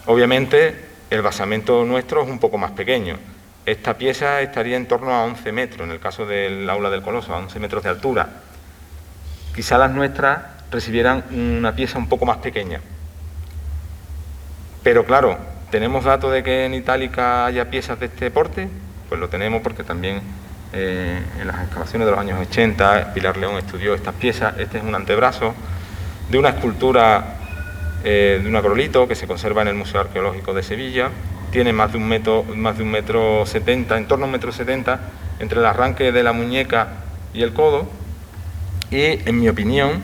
Obviamente el basamento nuestro es un poco más pequeño. Esta pieza estaría en torno a 11 metros, en el caso del Aula del Coloso, a 11 metros de altura. Quizá las nuestras recibieran una pieza un poco más pequeña. Pero claro, ¿tenemos datos de que en Itálica haya piezas de este porte? Pues lo tenemos porque también en las excavaciones de los años 80 Pilar León estudió estas piezas. Este es un antebrazo de una escultura de un acrolito que se conserva en el Museo Arqueológico de Sevilla. Tiene más de 1,70 metros, en torno a 1,70 m, entre el arranque de la muñeca y el codo, y en mi opinión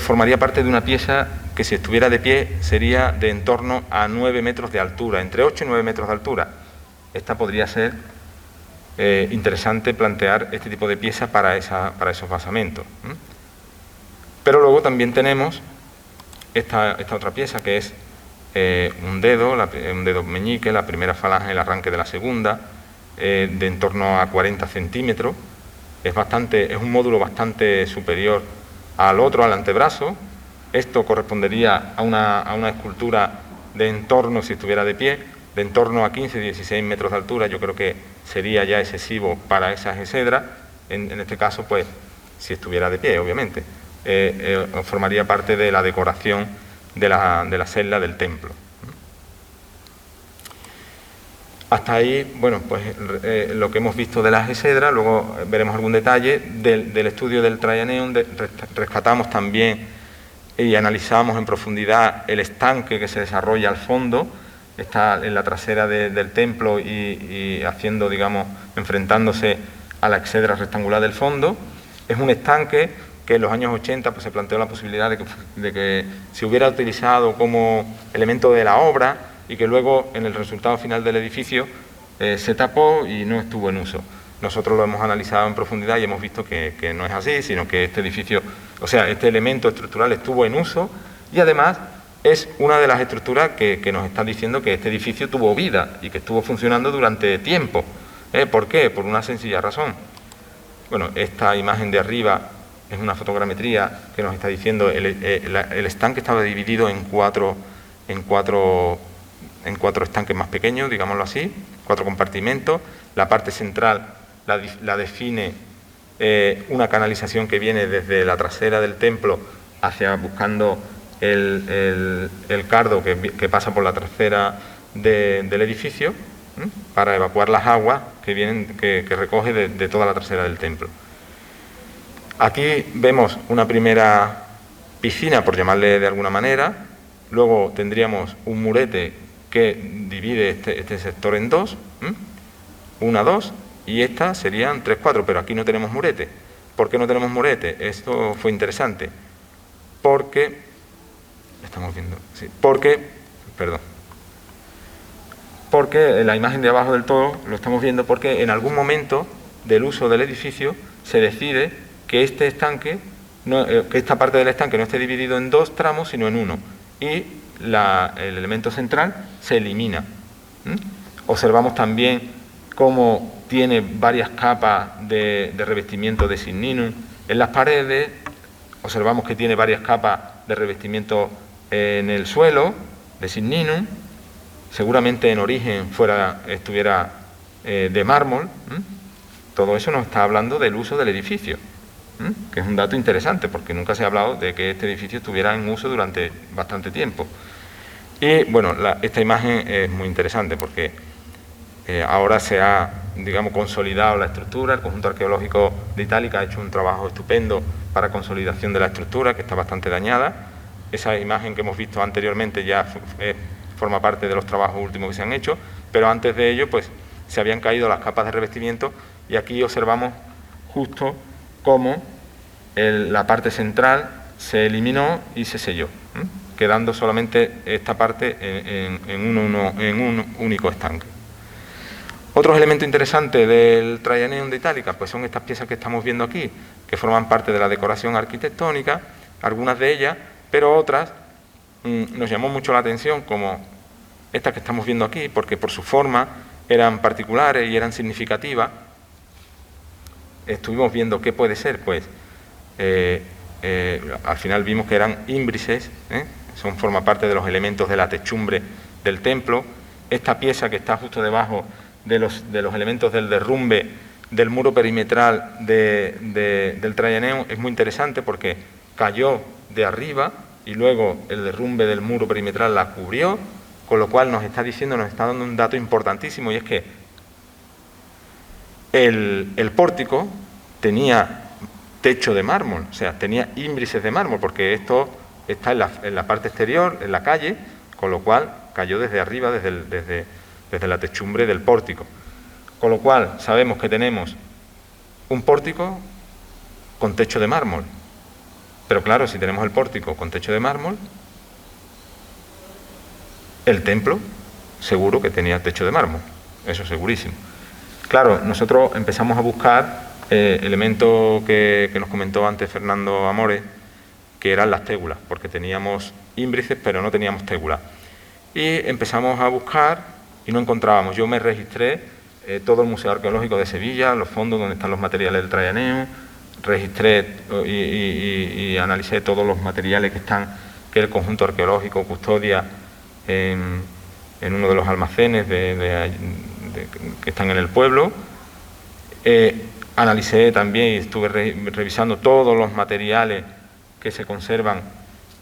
formaría parte de una pieza que, si estuviera de pie, sería de en torno a 9 metros de altura, entre 8 y 9 metros de altura. Esta podría ser interesante plantear este tipo de piezas para esos basamentos. Pero luego también tenemos esta otra pieza, que es un dedo meñique, la primera falange, el arranque de la segunda, de en torno a 40 centímetros. Es un módulo bastante superior al otro, al antebrazo. Esto correspondería a una escultura de en torno, si estuviera de pie, de en torno a 15-16 metros de altura. Yo creo que sería ya excesivo para esas exedras. En este caso, pues, si estuviera de pie, obviamente, formaría parte de la decoración de la celda del templo. Hasta ahí, bueno, pues lo que hemos visto de las exedras, luego veremos algún detalle del estudio del Traianeum. Rescatamos también y analizamos en profundidad el estanque que se desarrolla al fondo, está en la trasera del templo y haciendo, digamos, enfrentándose a la exedra rectangular del fondo. Es un estanque que en los años 80 pues, se planteó la posibilidad de que se hubiera utilizado como elemento de la obra y que luego en el resultado final del edificio se tapó y no estuvo en uso. Nosotros lo hemos analizado en profundidad y hemos visto que no es así, sino que este edificio, o sea, este elemento estructural estuvo en uso y además es una de las estructuras que nos están diciendo que este edificio tuvo vida y que estuvo funcionando durante tiempo. ¿Por qué? Por una sencilla razón. Bueno, esta imagen de arriba es una fotogrametría que nos está diciendo el estanque estaba dividido en cuatro estanques más pequeños, digámoslo así, 4 compartimentos. La parte central la define una canalización que viene desde la trasera del templo hacia buscando el cardo que pasa por la trasera del edificio para evacuar las aguas que recoge de toda la trasera del templo. Aquí vemos una primera piscina, por llamarle de alguna manera. Luego tendríamos un murete que divide este sector en dos, 1, 2, y estas serían 3, 4, pero aquí no tenemos murete. ¿Por qué no tenemos murete? Esto fue interesante, porque, estamos viendo, sí, porque en la imagen de abajo del todo lo estamos viendo porque en algún momento del uso del edificio se decide que este estanque, que esta parte del estanque no esté dividido en 2 tramos, sino en 1, y el elemento central se elimina. Observamos también cómo tiene varias capas de revestimiento de signinum en las paredes, observamos que tiene varias capas de revestimiento en el suelo de signinum, seguramente en origen estuviera de mármol. Todo eso nos está hablando del uso del edificio, que es un dato interesante porque nunca se ha hablado de que este edificio estuviera en uso durante bastante tiempo. Y bueno, esta imagen es muy interesante porque ahora se ha, digamos, consolidado la estructura. El conjunto arqueológico de Itálica ha hecho un trabajo estupendo para consolidación de la estructura, que está bastante dañada. Esa imagen que hemos visto anteriormente ya forma parte de los trabajos últimos que se han hecho, pero antes de ello pues se habían caído las capas de revestimiento y aquí observamos justo cómo la parte central se eliminó y se selló, quedando solamente esta parte en un único estanque. Otros elementos interesantes del Traianeum de Itálica pues son estas piezas que estamos viendo aquí, que forman parte de la decoración arquitectónica, algunas de ellas, pero otras nos llamó mucho la atención, como estas que estamos viendo aquí, porque por su forma eran particulares y eran significativas. Estuvimos viendo qué puede ser, pues al final vimos que eran ímbrices, forma parte de los elementos de la techumbre del templo. Esta pieza que está justo debajo de los elementos del derrumbe del muro perimetral del Traianeum es muy interesante porque cayó de arriba y luego el derrumbe del muro perimetral la cubrió, con lo cual nos está dando un dato importantísimo, y es que el pórtico tenía techo de mármol, o sea, tenía ímbrices de mármol, porque esto está en la parte exterior, en la calle, con lo cual cayó desde arriba, desde la techumbre del pórtico. Con lo cual sabemos que tenemos un pórtico con techo de mármol. Pero claro, si tenemos el pórtico con techo de mármol, el templo seguro que tenía techo de mármol, eso segurísimo. Claro, nosotros empezamos a buscar elementos que nos comentó antes Fernando Amores, que eran las tégulas, porque teníamos ímbrices pero no teníamos tégulas. Y empezamos a buscar y no encontrábamos. Yo me registré todo el Museo Arqueológico de Sevilla, los fondos donde están los materiales del Traianeum, registré y analicé todos los materiales que el conjunto arqueológico custodia en uno de los almacenes que están en el pueblo. Analicé también y estuve revisando todos los materiales que se conservan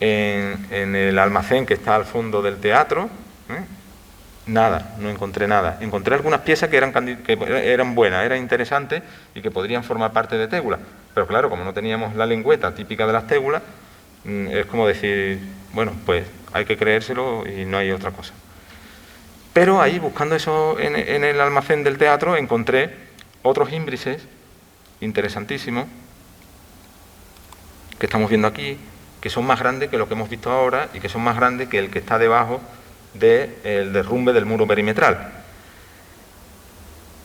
en el almacén que está al fondo del teatro, Nada, no encontré nada. Encontré algunas piezas que eran buenas, eran interesantes y que podrían formar parte de tégulas. Pero claro, como no teníamos la lengüeta típica de las tégulas, es como decir, bueno, pues hay que creérselo y no hay otra cosa. Pero ahí, buscando eso en el almacén del teatro, encontré otros ímbrices interesantísimos que estamos viendo aquí, que son más grandes que lo que hemos visto ahora y que son más grandes que el que está debajo del derrumbe del muro perimetral.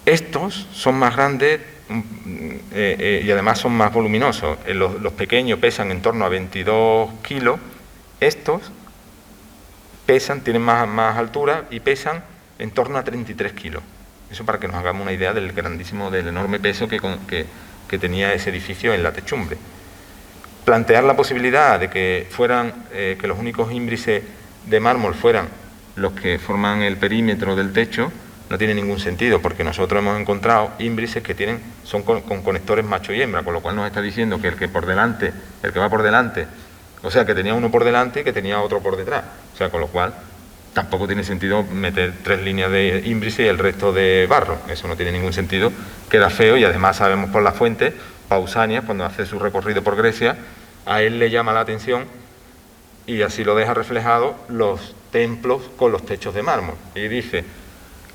Estos son más grandes y además son más voluminosos. Los pequeños pesan en torno a 22 kilos. Estos pesan, tienen más altura y pesan en torno a 33 kilos. Eso para que nos hagamos una idea del enorme peso que tenía ese edificio en la techumbre. Plantear la posibilidad de que que los únicos ímbrices de mármol fueran los que forman el perímetro del techo no tiene ningún sentido, porque nosotros hemos encontrado ímbrices que son con conectores macho y hembra, con lo cual nos está diciendo que el que va por delante, o sea, que tenía uno por delante y que tenía otro por detrás. O sea, con lo cual tampoco tiene sentido meter 3 líneas de ímbrice y el resto de barro. Eso no tiene ningún sentido, queda feo y además sabemos por las fuentes, Pausanias, cuando hace su recorrido por Grecia, a él le llama la atención y así lo deja reflejado los templos con los techos de mármol. Y dice,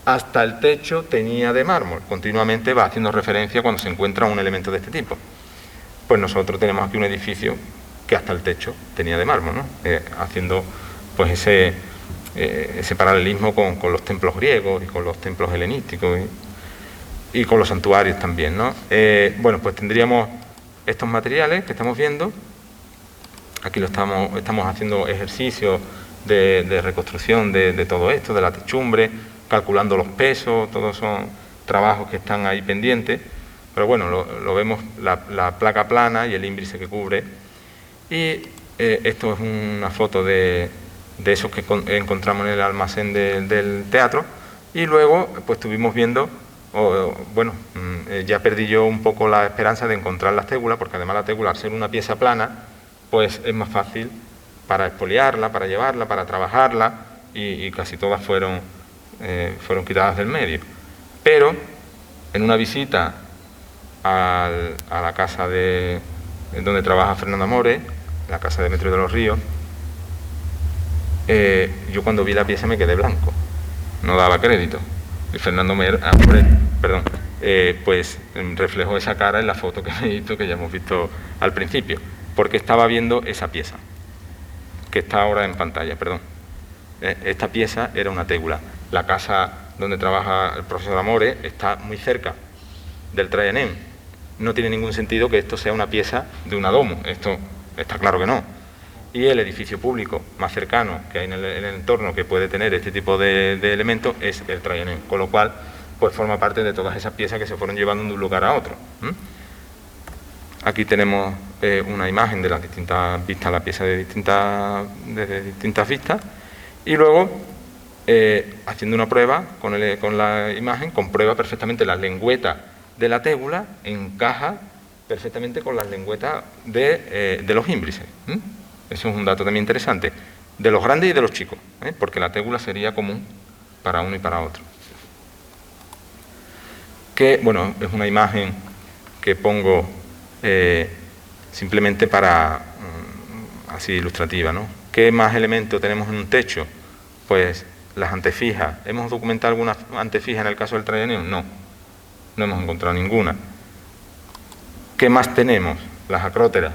hasta el techo tenía de mármol. Continuamente va haciendo referencia cuando se encuentra un elemento de este tipo. Pues nosotros tenemos aquí un edificio que hasta el techo tenía de mármol, ¿no? Haciendo pues ese paralelismo con los templos griegos y con los templos helenísticos y con los santuarios también, ¿no? Bueno, pues tendríamos estos materiales que estamos viendo. Aquí estamos haciendo ejercicios de reconstrucción de todo esto, de la techumbre, calculando los pesos, todos son trabajos que están ahí pendientes, pero bueno, lo vemos, la placa plana y el ímbrice que cubre. Y esto es una foto de esos que encontramos en el almacén del teatro, y luego pues estuvimos viendo, ya perdí yo un poco la esperanza de encontrar las tégulas, porque además la tégula, al ser una pieza plana, pues es más fácil para expoliarla, para llevarla, para trabajarla, y casi todas fueron quitadas del medio. Pero en una visita a la casa donde trabaja Fernando Amores, la casa de Demetrio de los Ríos, yo cuando vi la pieza me quedé blanco, no daba crédito. Y Fernando Amores, pues reflejó esa cara en la foto que me hizo, que ya hemos visto al principio, porque estaba viendo esa pieza, que está ahora en pantalla, perdón. Esta pieza era una tégula. La casa donde trabaja el profesor Amores está muy cerca del Traianem. No tiene ningún sentido que esto sea una pieza de una domo, esto está claro que no. Y el edificio público más cercano que hay en el entorno que puede tener este tipo de elementos es el Traianem, con lo cual pues forma parte de todas esas piezas que se fueron llevando de un lugar a otro. Aquí tenemos una imagen de las distintas vistas, la pieza desde distintas vistas, y luego, haciendo una prueba con la imagen, comprueba perfectamente las lengüetas de la tégula, encaja perfectamente con las lengüetas de los ímbrices. Eso es un dato también interesante, de los grandes y de los chicos, porque la tégula sería común para uno y para otro. Que, bueno, es una imagen que pongo simplemente para, así ilustrativa, ¿no? ¿Qué más elementos tenemos en un techo? Pues las antefijas. ¿Hemos documentado alguna antefija en el caso del Traianeum? No, no hemos encontrado ninguna. ¿Qué más tenemos? Las acróteras.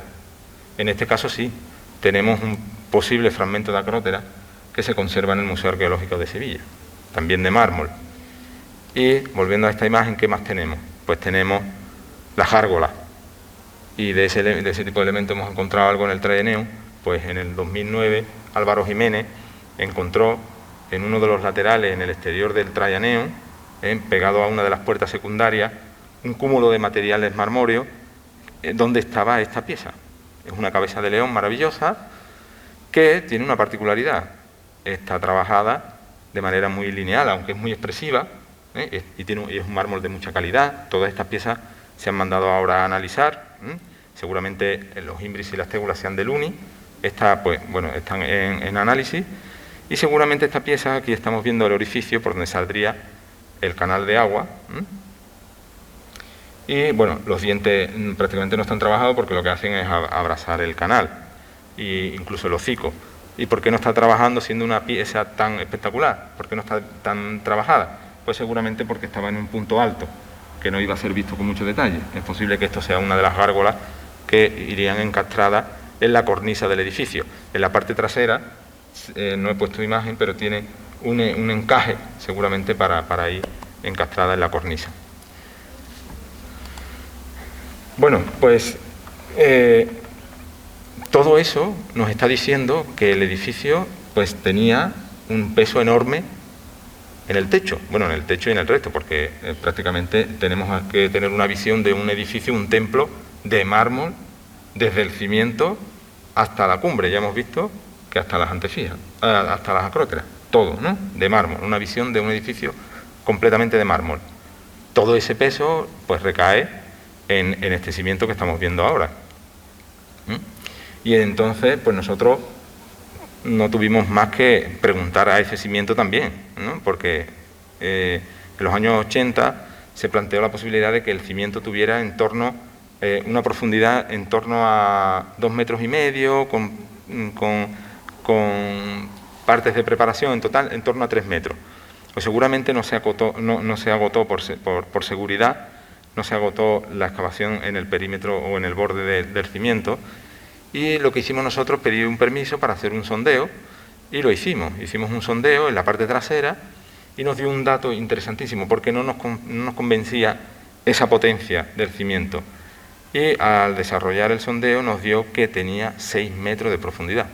En este caso sí, tenemos un posible fragmento de acrótera que se conserva en el Museo Arqueológico de Sevilla, también de mármol. Y volviendo a esta imagen, ¿qué más tenemos? Pues tenemos las gárgolas. Y de ese tipo de elementos hemos encontrado algo en el Traianeum. Pues en el 2009 Álvaro Jiménez encontró en uno de los laterales, en el exterior del Traianeum, pegado a una de las puertas secundarias, un cúmulo de materiales marmóreos donde estaba esta pieza. Es una cabeza de león maravillosa que tiene una particularidad. Está trabajada de manera muy lineal, aunque es muy expresiva, y es un mármol de mucha calidad. Todas estas piezas se han mandado ahora a analizar. Seguramente los ímbrices y las tégulas sean del UNI. Pues, bueno, están en análisis. Y seguramente esta pieza, aquí estamos viendo el orificio por donde saldría el canal de agua. Y bueno, los dientes prácticamente no están trabajados porque lo que hacen es abrazar el canal, e incluso el hocico. ¿Y por qué no está trabajando siendo una pieza tan espectacular? ¿Por qué no está tan trabajada? Pues seguramente porque estaba en un punto alto, que no iba a ser visto con mucho detalle. Es posible que esto sea una de las gárgolas que irían encastradas en la cornisa del edificio. En la parte trasera, no he puesto imagen, pero tiene un encaje seguramente para ir encastrada en la cornisa. Bueno, pues todo eso nos está diciendo que el edificio pues tenía un peso enorme en el techo, bueno, en el techo y en el resto, porque prácticamente tenemos que tener una visión de un edificio, un templo de mármol, desde el cimiento hasta la cumbre. Ya hemos visto que hasta las antefijas, hasta las acróteras, todo, ¿no?, de mármol, una visión de un edificio completamente de mármol. Todo ese peso pues recae en este cimiento que estamos viendo ahora. Y entonces pues nosotros no tuvimos más que preguntar a ese cimiento también, ¿no?, porque en los años 80 se planteó la posibilidad de que el cimiento tuviera en torno, una profundidad en torno a 2,5 metros, con partes de preparación en total en torno a 3 metros. Pues seguramente no se agotó por seguridad, no se agotó la excavación en el perímetro o en el borde del cimiento. Y lo que hicimos nosotros, pedir un permiso para hacer un sondeo, y lo hicimos. Hicimos un sondeo en la parte trasera y nos dio un dato interesantísimo, porque no nos convencía esa potencia del cimiento. Y al desarrollar el sondeo nos dio que tenía 6 metros de profundidad,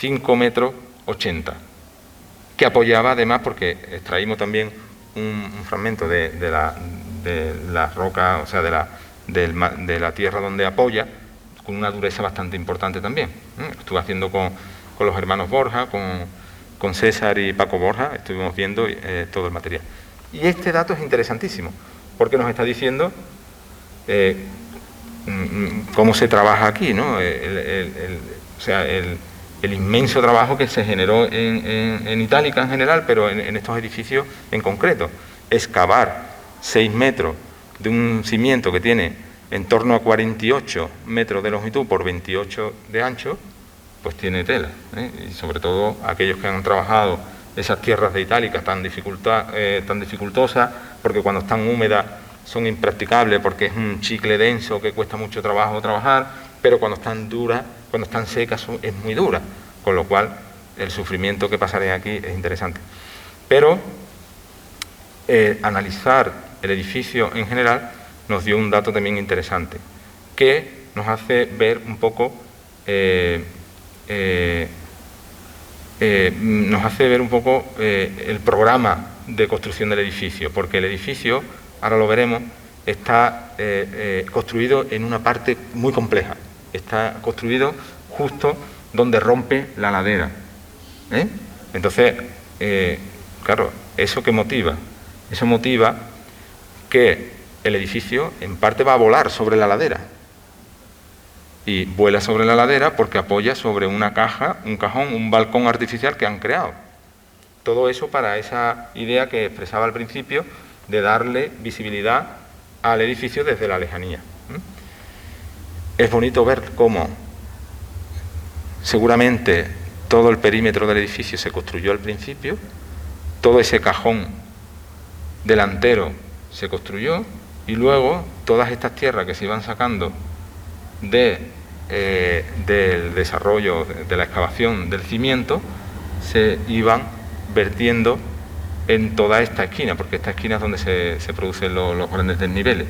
5,80 metros, que apoyaba además, porque extraímos también un fragmento de la roca, o sea, de la tierra donde apoya, con una dureza bastante importante también. Estuve haciendo con los hermanos Borja, con César y Paco Borja, estuvimos viendo todo el material. Y este dato es interesantísimo, porque nos está diciendo cómo se trabaja aquí, ¿no? O sea, el inmenso trabajo que se generó en Itálica en general, pero en estos edificios en concreto. Excavar 6 metros de un cimiento que tiene en torno a 48 metros de longitud por 28 de ancho, pues tiene tela, y sobre todo aquellos que han trabajado esas tierras de Itálica tan dificultosas, porque cuando están húmedas son impracticables, porque es un chicle denso que cuesta mucho trabajo trabajar, pero cuando están duras, cuando están secas es muy dura, con lo cual el sufrimiento que pasaré aquí es interesante. Pero analizar el edificio en general nos dio un dato también interesante, que nos hace ver un poco el programa de construcción del edificio, porque el edificio, ahora lo veremos, está construido en una parte muy compleja. Está construido justo donde rompe la ladera. Entonces, claro, ¿eso qué motiva? Eso motiva que el edificio en parte va a volar sobre la ladera. Y vuela sobre la ladera porque apoya sobre una caja, un cajón, un balcón artificial que han creado. Todo eso para esa idea que expresaba al principio de darle visibilidad al edificio desde la lejanía. Es bonito ver cómo seguramente todo el perímetro del edificio se construyó al principio, todo ese cajón delantero se construyó, y luego todas estas tierras que se iban sacando del desarrollo de la excavación del cimiento se iban vertiendo en toda esta esquina, porque esta esquina es donde se producen los grandes desniveles.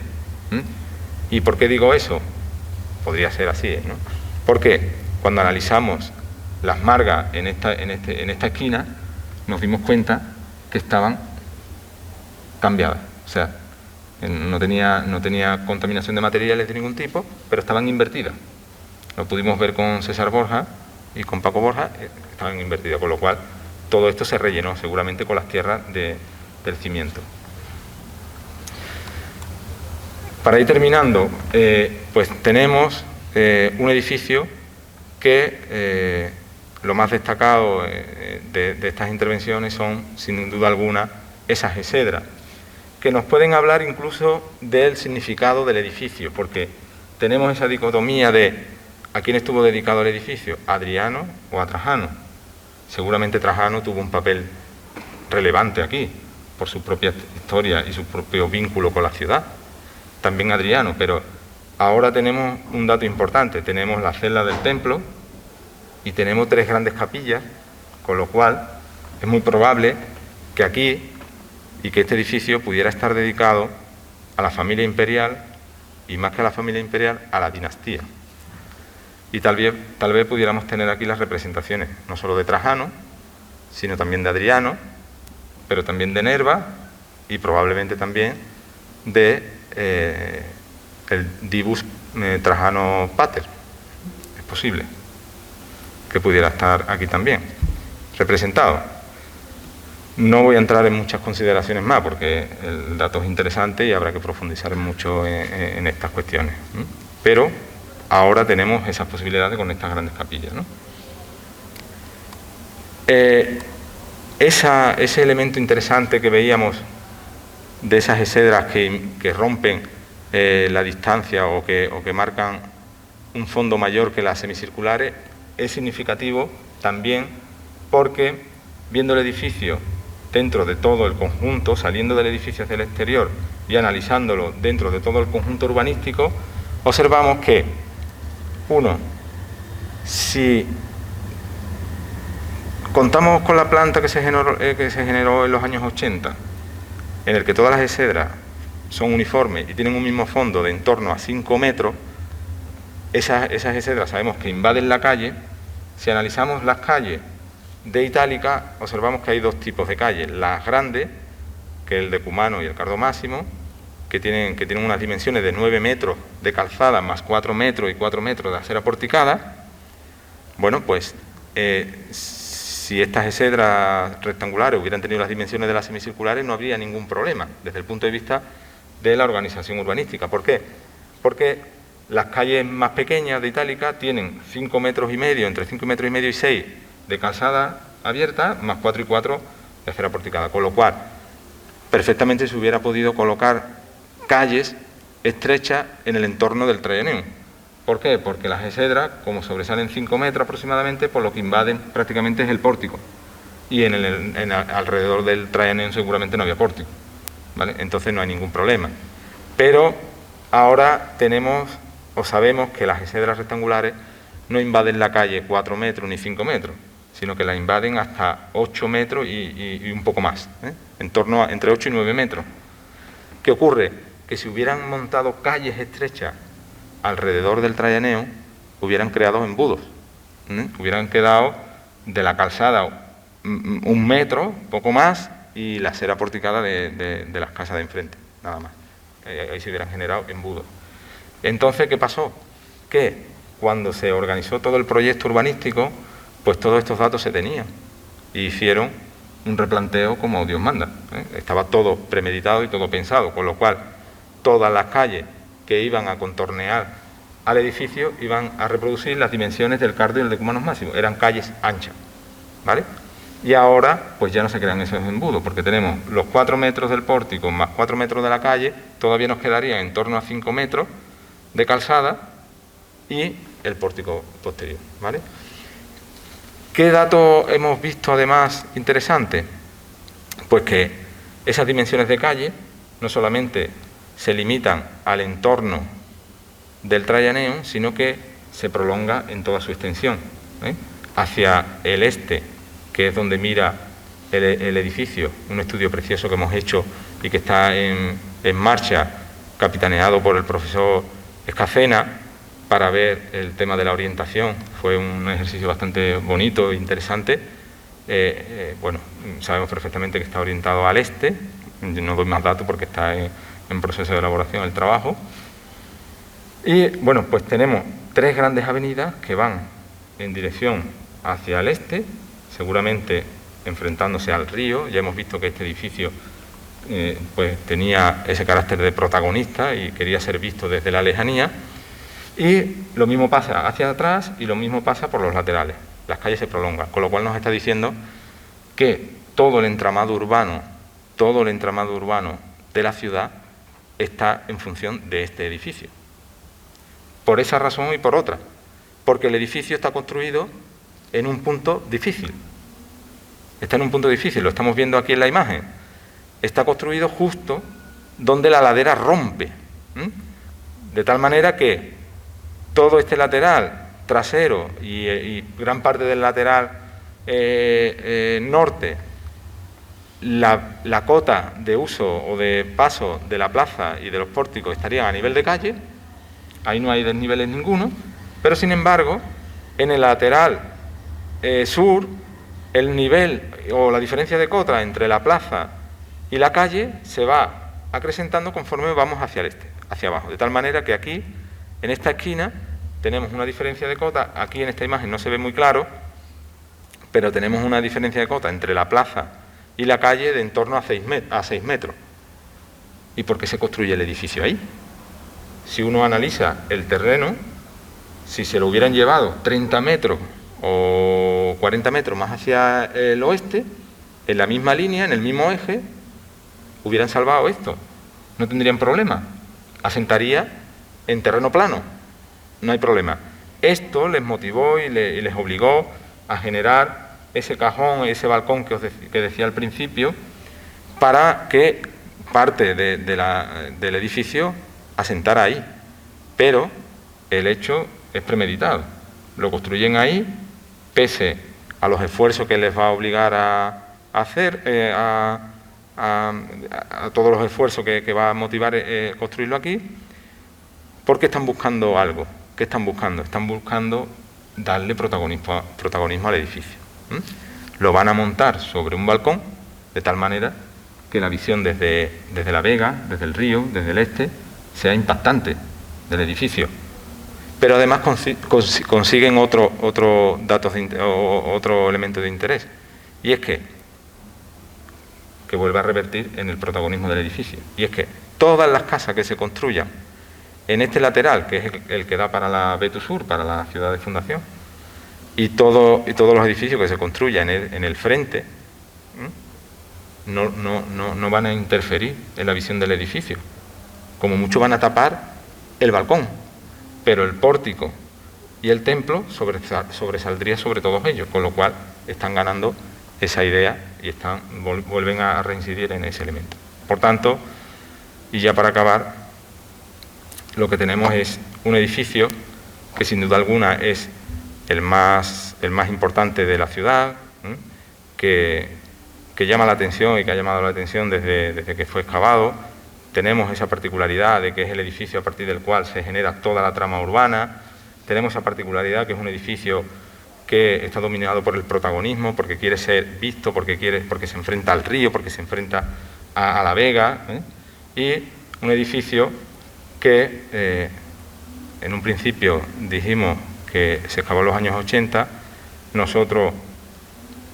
¿Y por qué digo eso? Podría ser así, ¿no? Porque cuando analizamos las margas en esta esquina, nos dimos cuenta que estaban cambiadas. O sea, no tenía contaminación de materiales de ningún tipo, pero estaban invertidas. Lo pudimos ver con César Borja y con Paco Borja, estaban invertidas, con lo cual todo esto se rellenó seguramente con las tierras del cimiento. Para ir terminando, pues tenemos un edificio que lo más destacado de estas intervenciones son, sin duda alguna, esas exedras, que nos pueden hablar incluso del significado del edificio, porque tenemos esa dicotomía de ¿a quién estuvo dedicado el edificio? ¿A Adriano o a Trajano? Seguramente Trajano tuvo un papel relevante aquí, por su propia historia y su propio vínculo con la ciudad. También Adriano, pero ahora tenemos un dato importante, tenemos la celda del templo y tenemos 3 grandes capillas, con lo cual es muy probable que aquí y que este edificio pudiera estar dedicado a la familia imperial y más que a la familia imperial, a la dinastía. Y tal vez pudiéramos tener aquí las representaciones, no solo de Trajano, sino también de Adriano, pero también de Nerva y probablemente también de el Divus Trajano Pater. Es posible que pudiera estar aquí también representado. No voy a entrar en muchas consideraciones más porque el dato es interesante y habrá que profundizar mucho en estas cuestiones. Pero ahora tenemos esas posibilidades con estas grandes capillas, ¿no? Ese elemento interesante que veíamos de esas exedras que rompen la distancia o que marcan un fondo mayor que las semicirculares es significativo también porque viendo el edificio dentro de todo el conjunto, saliendo del edificio hacia el exterior y analizándolo dentro de todo el conjunto urbanístico, observamos que, uno, si contamos con la planta que se generó en los años 80, en el que todas las exedras son uniformes y tienen un mismo fondo de en torno a 5 metros, esas exedras sabemos que invaden la calle. Si analizamos las calles de Itálica, observamos que hay 2 tipos de calles. Las grandes, que es el Decumano y el Cardo Máximo, que tienen unas dimensiones de 9 metros de calzada más 4 metros y 4 metros de acera porticada. Bueno, pues si estas exedras rectangulares hubieran tenido las dimensiones de las semicirculares, no habría ningún problema desde el punto de vista de la organización urbanística. ¿Por qué? Porque las calles más pequeñas de Itálica tienen 5 metros y medio, entre 5 metros y medio y 6 de calzada abierta, más 4 y 4 de acera porticada, con lo cual perfectamente se hubiera podido colocar calles estrechas en el entorno del Traianeum. ¿Por qué? Porque las exedras, como sobresalen 5 metros aproximadamente, por lo que invaden prácticamente es el pórtico. Y alrededor del Traianeum seguramente no había pórtico, ¿vale? Entonces no hay ningún problema. Pero ahora sabemos que las exedras rectangulares no invaden la calle 4 metros ni 5 metros, sino que la invaden hasta 8 metros y un poco más, en torno a entre 8 y 9 metros. ¿Qué ocurre? Que si hubieran montado calles estrechas alrededor del Traianeum, hubieran creado embudos, hubieran quedado de la calzada 1 metro, poco más, y la acera porticada de las casas de enfrente, nada más. Ahí se hubieran generado embudos. Entonces, ¿qué pasó? Que cuando se organizó todo el proyecto urbanístico, pues todos estos datos se tenían y hicieron un replanteo como Dios manda. Estaba todo premeditado y todo pensado, con lo cual todas las calles que iban a contornear al edificio iban a reproducir las dimensiones del Cardo y el Decumanus Máximo. Eran calles anchas, ¿vale? Y ahora pues ya no se crean esos embudos, porque tenemos los 4 metros del pórtico más 4 metros de la calle, todavía nos quedaría en torno a 5 metros de calzada y el pórtico posterior, ¿vale? ¿Qué dato hemos visto además interesante? Pues que esas dimensiones de calle no solamente se limitan al entorno del Traianeum, sino que se prolonga en toda su extensión, hacia el este, que es donde mira el edificio, un estudio precioso que hemos hecho y que está en marcha, capitaneado por el profesor Escacena, para ver el tema de la orientación. Fue un ejercicio bastante bonito e interesante. Bueno, sabemos perfectamente que está orientado al este, no doy más datos porque está en proceso de elaboración el trabajo. Y bueno, pues tenemos 3 grandes avenidas que van en dirección hacia el este, seguramente enfrentándose al río. Ya hemos visto que este edificio pues tenía ese carácter de protagonista y quería ser visto desde la lejanía. Y lo mismo pasa hacia atrás y lo mismo pasa por los laterales. las calles se prolongan, con lo cual nos está diciendo que todo el entramado urbano de la ciudad está en función de este edificio. Por esa razón y por otra, porque el edificio está construido en un punto difícil. Está en un punto difícil, lo estamos viendo aquí en la imagen. Está construido justo donde la ladera rompe, de tal manera que todo este lateral trasero y gran parte del lateral norte, la cota de uso o de paso de la plaza y de los pórticos estarían a nivel de calle, ahí no hay desniveles ninguno, pero sin embargo, en el lateral sur, el nivel o la diferencia de cota entre la plaza y la calle se va acrecentando conforme vamos hacia el este, hacia abajo, de tal manera que aquí, en esta esquina, tenemos una diferencia de cota, aquí en esta imagen no se ve muy claro, pero tenemos una diferencia de cota entre la plaza y la calle de en torno a 6 metros. ¿Y por qué se construye el edificio ahí? Si uno analiza el terreno, si se lo hubieran llevado 30 metros o 40 metros más hacia el oeste, en la misma línea, en el mismo eje, hubieran salvado esto. No tendrían problema. Asentaría en terreno plano. No hay problema. Esto les motivó y les obligó a generar ese cajón, ese balcón que decía al principio, para que parte del edificio asentara ahí. Pero el hecho es premeditado. Lo construyen ahí, pese a los esfuerzos que les va a obligar a hacer, a todos los esfuerzos que va a motivar construirlo aquí, porque están buscando algo. ¿Qué están buscando? Están buscando darle protagonismo al edificio. Lo van a montar sobre un balcón, de tal manera que la visión desde La Vega, desde el río, desde el este, sea impactante del edificio. Pero además consiguen otro elemento de interés, y es que vuelve a revertir en el protagonismo del edificio, y es que todas las casas que se construyan en este lateral, que es el que da para la Betu Sur, para la ciudad de Fundación, y todos los edificios que se construyan en el frente, no van a interferir en la visión del edificio. Como mucho van a tapar el balcón, pero el pórtico y el templo sobresaldría sobre todos ellos, con lo cual están ganando esa idea y vuelven a reincidir en ese elemento. Por tanto, y ya para acabar, lo que tenemos es un edificio que sin duda alguna es el más importante de la ciudad, que llama la atención y que ha llamado la atención desde que fue excavado. Tenemos esa particularidad de que es el edificio a partir del cual se genera toda la trama urbana. Tenemos esa particularidad que es un edificio que está dominado por el protagonismo, porque quiere ser visto, porque se enfrenta al río, porque se enfrenta a La Vega, y un edificio que en un principio dijimos que se excavó en los años 80, nosotros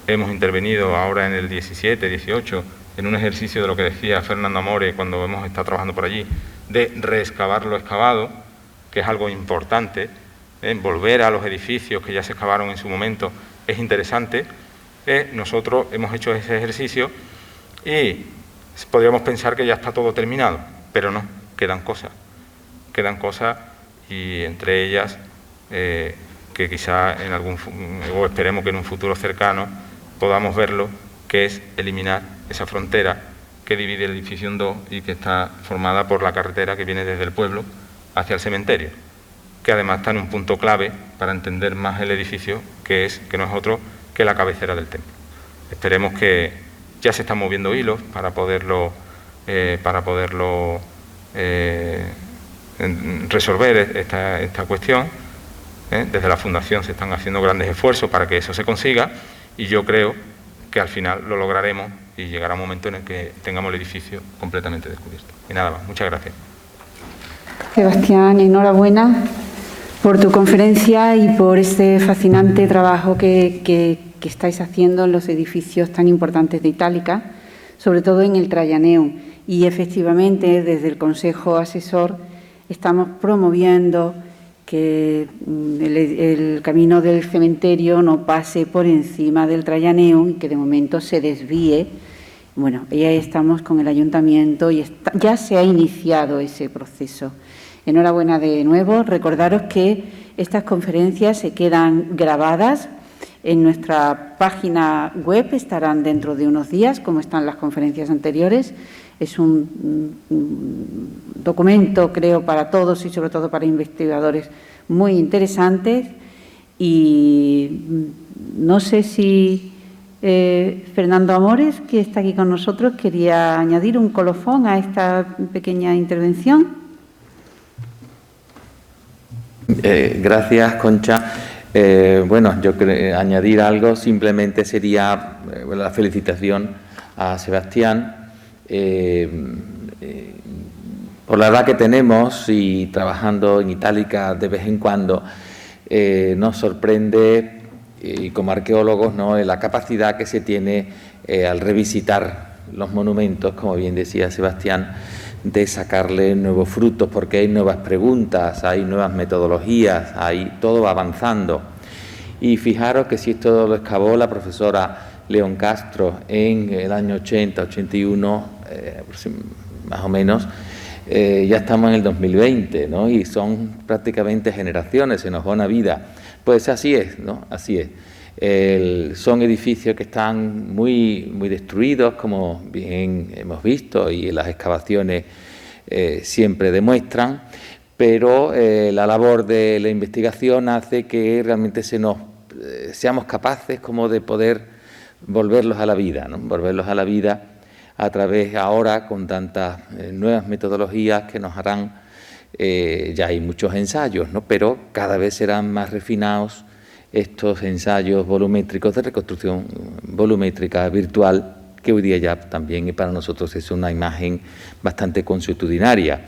hemos intervenido ahora en el 17, 18, en un ejercicio de lo que decía Fernando Amore cuando hemos estado trabajando por allí, de reexcavar lo excavado, que es algo importante, volver a los edificios que ya se excavaron en su momento es interesante. Nosotros hemos hecho ese ejercicio y podríamos pensar que ya está todo terminado, pero no, quedan cosas y entre ellas que quizá o esperemos que en un futuro cercano podamos verlo, que es eliminar esa frontera que divide el edificio en dos y que está formada por la carretera que viene desde el pueblo hacia el cementerio, que además está en un punto clave para entender más el edificio, que no es otro que la cabecera del templo. Esperemos que ya se están moviendo hilos para poderlo resolver esta cuestión. Desde la Fundación se están haciendo grandes esfuerzos para que eso se consiga, y yo creo que al final lo lograremos y llegará un momento en el que tengamos el edificio completamente descubierto. Y nada más, muchas gracias. Sebastián, enhorabuena por tu conferencia y por este fascinante trabajo que estáis haciendo en los edificios tan importantes de Itálica, sobre todo en el Traianeo. Y efectivamente, desde el Consejo Asesor estamos promoviendo que el camino del cementerio no pase por encima del Trayaneum y que de momento se desvíe. Bueno, ya estamos con el Ayuntamiento y ya se ha iniciado ese proceso. Enhorabuena de nuevo. Recordaros que estas conferencias se quedan grabadas en nuestra página web, estarán dentro de unos días, como están las conferencias anteriores. Es un documento, creo, para todos y sobre todo para investigadores muy interesantes. Y no sé si Fernando Amores, que está aquí con nosotros, quería añadir un colofón a esta pequeña intervención. Gracias, Concha. Bueno, yo creo añadir algo simplemente sería la felicitación a Sebastián por la edad que tenemos y trabajando en Itálica de vez en cuando nos sorprende y como arqueólogos, ¿no?, la capacidad que se tiene al revisitar los monumentos, como bien decía Sebastián, de sacarle nuevos frutos, porque hay nuevas preguntas, hay nuevas metodologías, todo va avanzando. Y fijaros que si esto lo excavó la profesora León Castro en el año 80, 81, más o menos, ya estamos en el 2020, ¿no? Y son prácticamente generaciones, se nos va una vida. Pues así es, ¿no? Así es. Son edificios que están muy destruidos, como bien hemos visto, y las excavaciones siempre demuestran, pero la labor de la investigación hace que realmente seamos capaces como de poder volverlos a la vida, ¿no? Volverlos a la vida a través ahora con tantas nuevas metodologías que nos harán, ya hay muchos ensayos, ¿no?, pero cada vez serán más refinados estos ensayos volumétricos de reconstrucción volumétrica virtual, que hoy día ya también para nosotros es una imagen bastante consuetudinaria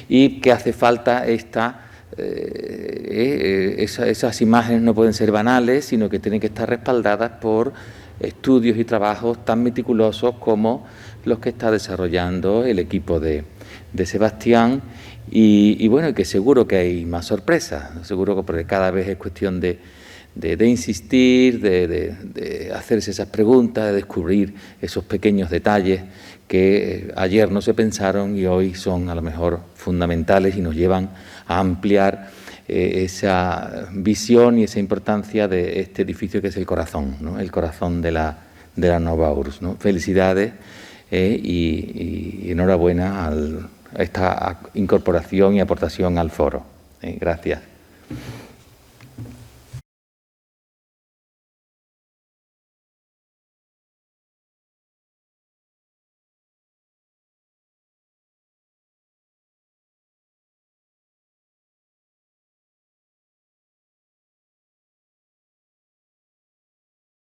y que hace falta esas imágenes no pueden ser banales, sino que tienen que estar respaldadas por estudios y trabajos tan meticulosos como los que está desarrollando el equipo de Sebastián y bueno, que seguro que hay más sorpresas, seguro que porque cada vez es cuestión de insistir, de hacerse esas preguntas, de descubrir esos pequeños detalles que ayer no se pensaron y hoy son a lo mejor fundamentales y nos llevan a ampliar esa visión y esa importancia de este edificio que es el corazón, ¿no?, el corazón de la Nova Urss, ¿no? Felicidades y enhorabuena a esta incorporación y aportación al foro. Gracias.